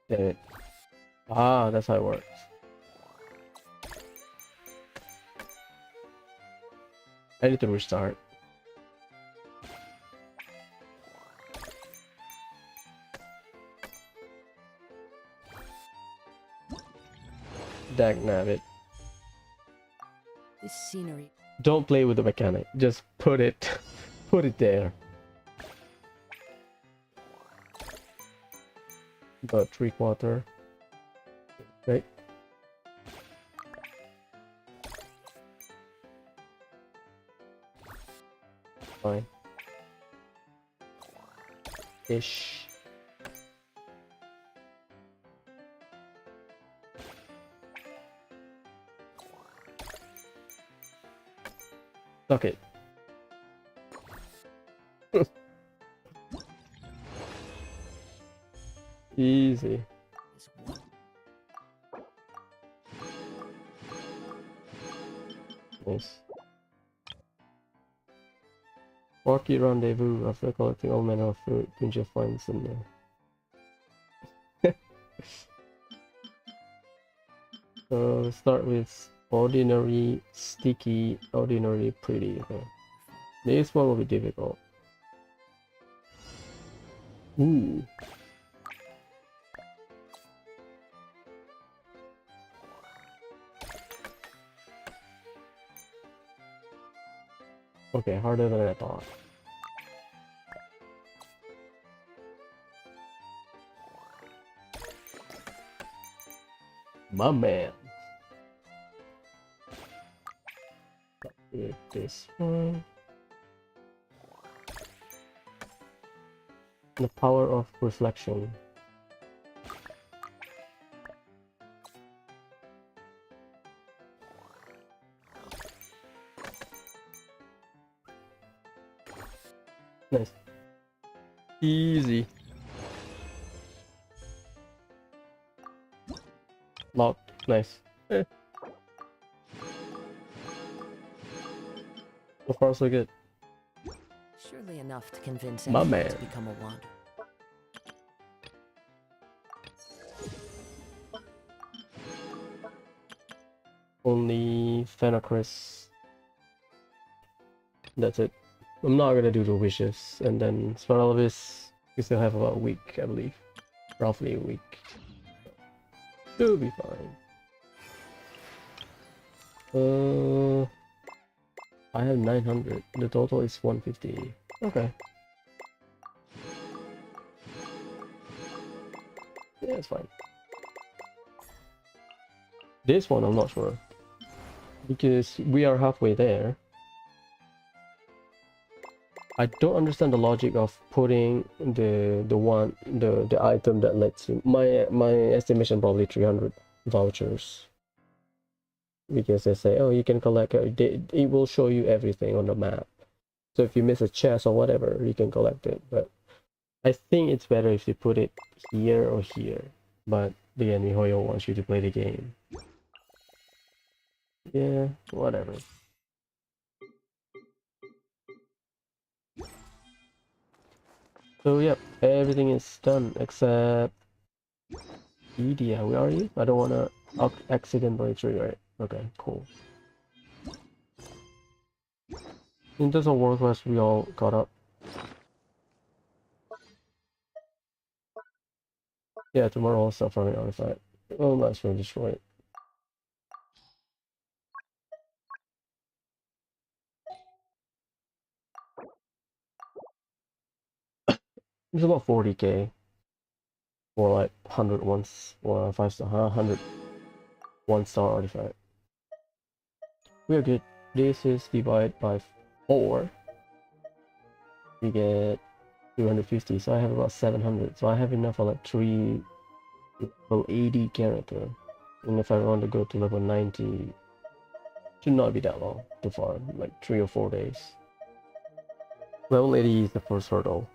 Damn it. Ah, that's how it works. I need to restart. Dagnabbit. This scenery. Don't play with the mechanic. Just put it put it there. About 3/4. Okay. Fine. Ish. Okay. Easy. Is one. Nice. Rocky rendezvous after collecting all manner of fruit, pinch of finds in there. So start with ordinary, sticky, ordinary, pretty. Okay. This one will be difficult. Ooh. Okay, harder than I thought. My man. Get this one. The power of reflection. Nice. Easy. Locked. Nice. So far so good. Surely enough to convince My anyone man. to become a wanderer. Only Fenacris. That's it. I'm not gonna do the wishes, and then Spiralvis, we still have about a week, I believe. Roughly a week. It'll be fine. I have 900. The total is 150. Okay. Yeah, it's fine. This one I'm not sure, because we are halfway there. I don't understand the logic of putting the item that lets you. My estimation probably 300 vouchers. because they say, oh, you can collect it will show you everything on the map. So if you miss a chest or whatever, you can collect it. But I think it's better if you put it here or here. But again, MiHoYo wants you to play the game. Yeah, whatever. So yep, everything is done except Edia. Where are you? I don't wanna accidentally trigger it. Okay, cool. In terms of work quest, we all caught up. Yeah, tomorrow I'll start farming artifact. Oh, might as well destroy it. It's about 40k for like 100 once, or 5-star, 100 1-star artifact. We are good. This is divided by 4. We get 250, so I have about 700. So I have enough for like 3 level 80 character. And if I want to go to level 90, should not be that long to farm, like 3 or 4 days. Level 80 is the first hurdle.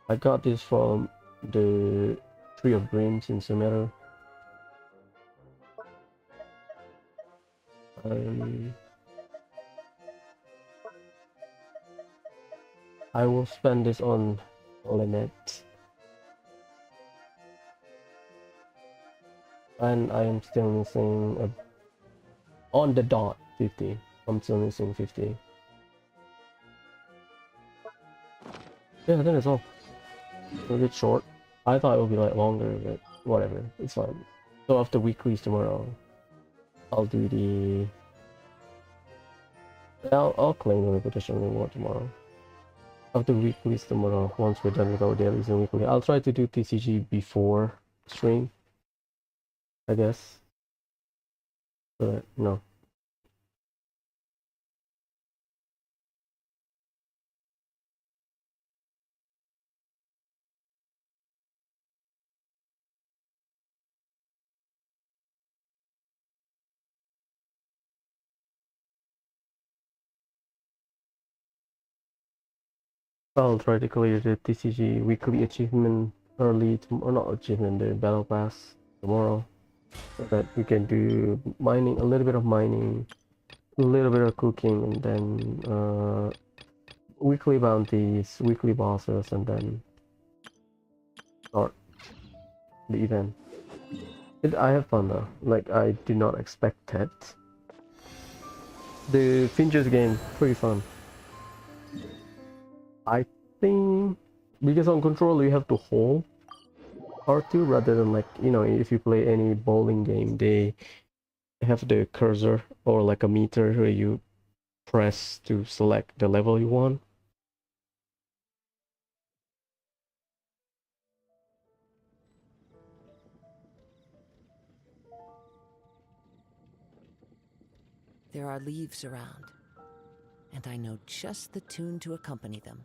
I got this from the Tree of Dreams in Sumeru. I will spend this on limit. And I am still missing on the dot 50. I'm still missing 50. Yeah, I think that's all. A bit short. I thought it would be like longer, but whatever, it's fine. So after weeklies tomorrow, I'll do the. I'll claim the repetition reward tomorrow. After weeklies tomorrow, once we're done with our dailies and weekly, I'll try to do TCG before stream, I guess. But no. I'll try to clear the TCG weekly achievement early tomorrow, not achievement, the battle pass tomorrow, so that we can do mining, a little bit of mining, a little bit of cooking, and then weekly bounties, weekly bosses, and then start the event. I have fun though, like I did not expect that. The Fincher's game, pretty fun. I think because on controller you have to hold R2 rather than like, you know, if you play any bowling game, they have the cursor or like a meter where you press to select the level you want. There are leaves around, and I know just the tune to accompany them,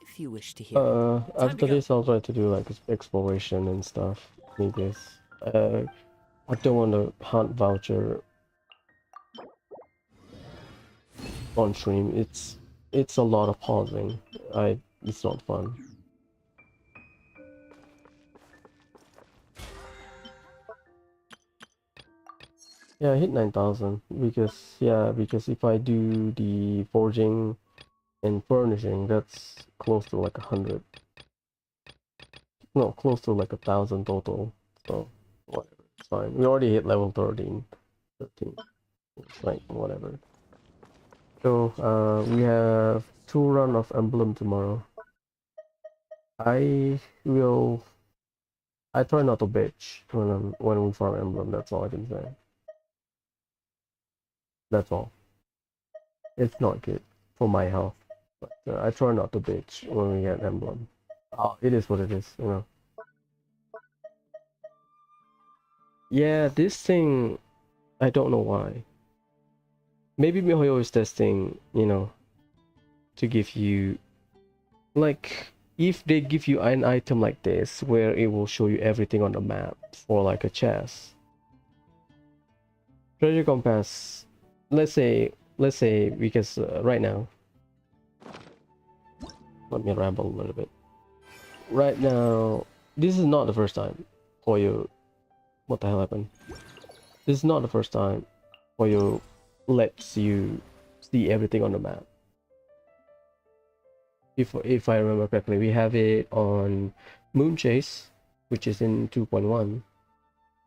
if you wish to hear it. After this I'll try to do like exploration and stuff. Because I don't want to hunt voucher on stream. It's a lot of pausing. It's not fun. Yeah, I hit 9,000 because if I do the forging and furnishing, that's close to like 100. No, close to like 1,000 total. So whatever, it's fine. We already hit level 13. It's like whatever. So we have 2 run of emblem tomorrow. I try not to bitch when we farm emblem. That's all I can say. That's all. It's not good for my health, but I try not to bitch when we get emblem. It is what it is, you know. Yeah, this thing, I don't know why. Maybe MiHoYo is testing, you know, to give you, like, if they give you an item like this, where it will show you everything on the map, or like a chest, Treasure compass. Let's say because right now, let me ramble a little bit. Right now, this is not the first time for you. What the hell happened? This is not the first time for you lets you see everything on the map. If I remember correctly, we have it on Moon Chase, which is in 2.1.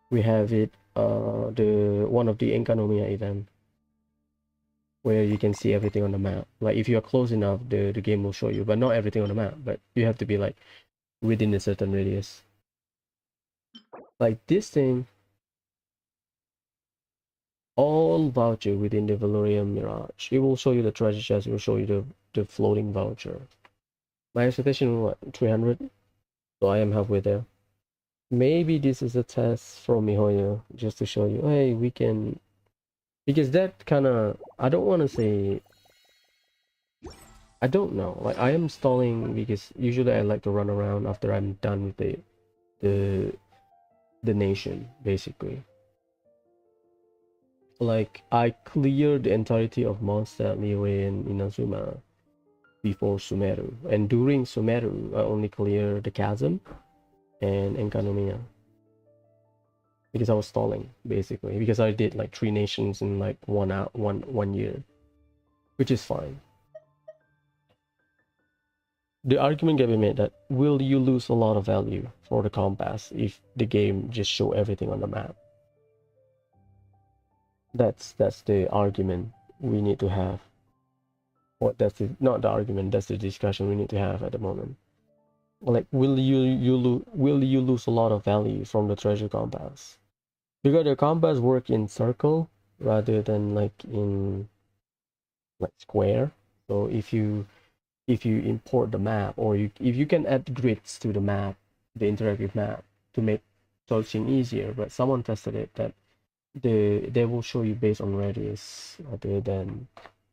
We have it the one of the Enkanomiya event, where you can see everything on the map. Like if you are close enough, the game will show you, but not everything on the map. But you have to be like within a certain radius. Like this thing, all voucher within the Valorium Mirage. It will show you the treasure chest. It will show you the floating voucher. My expectation was 300, so I am halfway there. Maybe this is a test from MiHoYo just to show you, hey, we can, because that kind of, I don't want to say, I don't know, like I am stalling because usually I like to run around after I'm done with the nation, basically. Like I cleared the entirety of Mondstadt, Liyue, and Inazuma before Sumeru, and during Sumeru I only cleared the chasm and Enkanomiya because I was stalling, basically, because I did like 3 nations in like 1 year, which is fine. The argument can be made that will you lose a lot of value for the compass if the game just show everything on the map? That's the argument we need to have. Or not the argument, that's the discussion we need to have at the moment. Like, will you lose a lot of value from the treasure compass? Because the compass work in circle rather than like in like square. So if you import the map, or if you can add grids to the map, the interactive map, to make searching easier, but someone tested it that they will show you based on radius rather than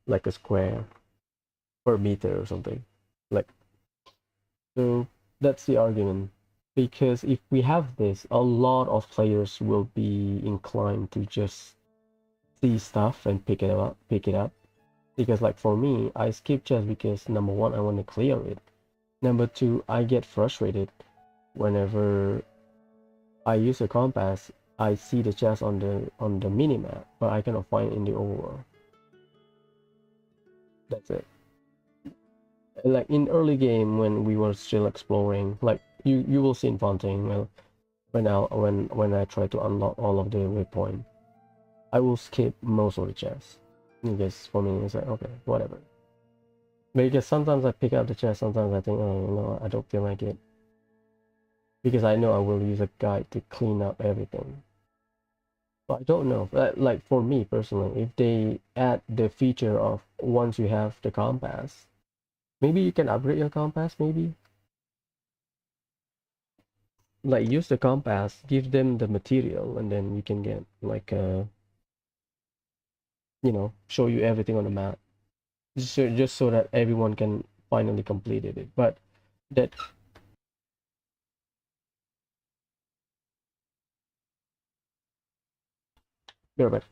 like a square per meter or something. Like, so that's the argument. Because if we have this, a lot of players will be inclined to just see stuff and pick it up. Because like for me, I skip chess because number one, I want to clear it. Number two, I get frustrated whenever I use a compass. I see the chess on the minimap, but I cannot find it in the overworld. That's it. Like in early game when we were still exploring, like you will see in Fontaine, well, when I try to unlock all of the waypoint, I will skip most of the chess. Because for me it's like, okay, whatever. Because sometimes I pick up the chest, sometimes I think, oh, you know, I don't feel like it. Because I know I will use a guide to clean up everything. But I don't know. Like for me personally, if they add the feature of once you have the compass, maybe you can upgrade your compass, maybe. Like use the compass, give them the material, and then you can get like you know, show you everything on the map. Just so that everyone can finally complete it. But that be right back.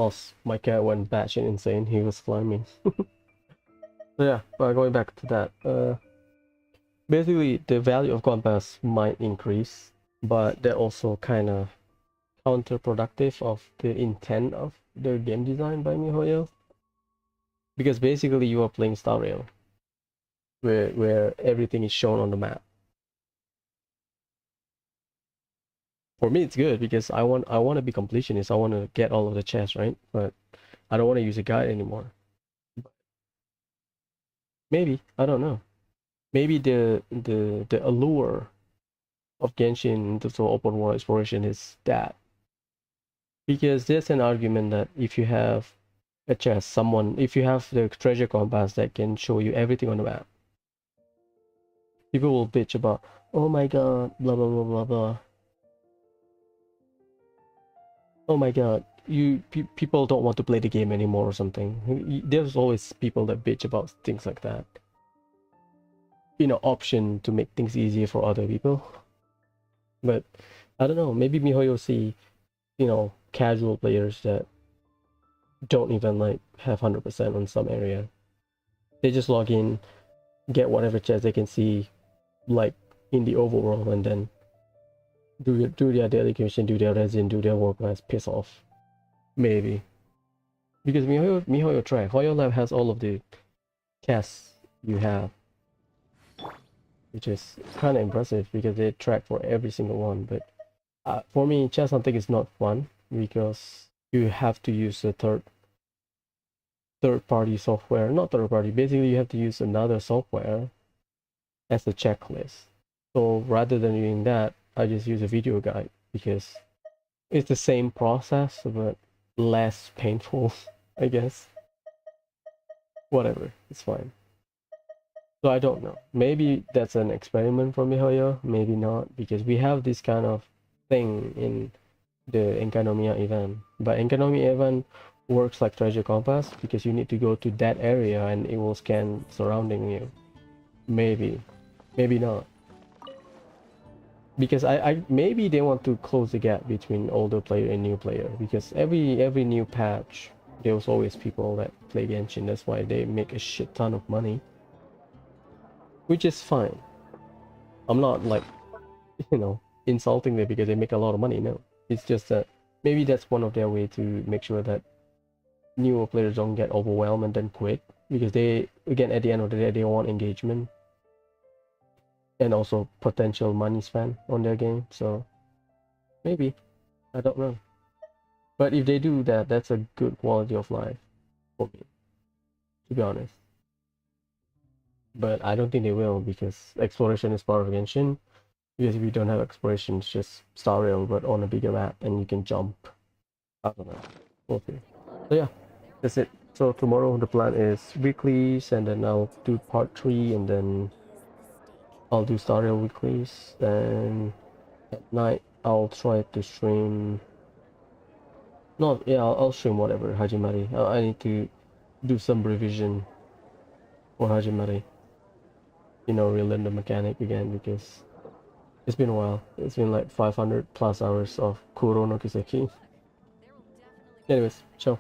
Plus, my cat went batshit insane. He was climbing. So yeah, but going back to that, basically the value of compass might increase, but they're also kind of counterproductive of the intent of the game design by MiHoYo. Because basically you are playing Star Rail, where everything is shown on the map. For me, it's good because I want to be completionist. I want to get all of the chests, right? But I don't want to use a guide anymore. Maybe, I don't know. Maybe the allure of Genshin into the open world exploration is that, because there's an argument that if you have a chest, if you have the treasure compass that can show you everything on the map, people will bitch about, oh my god, blah blah blah blah blah. Oh my god, people don't want to play the game anymore or something. There's always people that bitch about things like that. Option to make things easier for other people. But I don't know, maybe MiHoYo see, casual players that don't even like have 100% on some area. They just log in, get whatever chest they can see, like in the overworld, and then do their daily mission, do their resin, do their work class, piss off. Maybe. Because MiHoYo track, Hoyo Lab has all of the casts you have, which is kind of impressive because they track for every single one. But for me, chest hunting is not fun because you have to use a third-party software. Not third-party, basically you have to use another software as a checklist. So rather than doing that, I just use a video guide because it's the same process but less painful, I guess. Whatever, it's fine. So I don't know. Maybe that's an experiment from MiHoYo, maybe not, because we have this kind of thing in the Enkanomiya event. But Enkanomiya event works like Treasure Compass because you need to go to that area and it will scan surrounding you. Maybe. Maybe not. Because I maybe they want to close the gap between older player and new player, because every new patch there's always people that play Genshin. That's why they make a shit ton of money. Which is fine. I'm not like, insulting them because they make a lot of money. No. It's just that maybe that's one of their way to make sure that newer players don't get overwhelmed and then quit. Because they, again, at the end of the day, they want engagement. And also potential money spent on their game. So maybe. I don't know. But if they do that, that's a good quality of life for me, to be honest. But I don't think they will, because exploration is part of Genshin. Because if you don't have exploration, it's just Star Rail but on a bigger map and you can jump. I don't know. We'll see. So yeah, that's it. So tomorrow the plan is weeklies, and then I'll do part 3, and then I'll do Star Rail weeklies. Then at night I'll try to stream. No, yeah, I'll stream whatever Hajimari. I need to do some revision for Hajimari. Relearn the mechanic again, because it's been a while. It's been like 500 plus hours of Kuro no Kiseki. Anyways, ciao.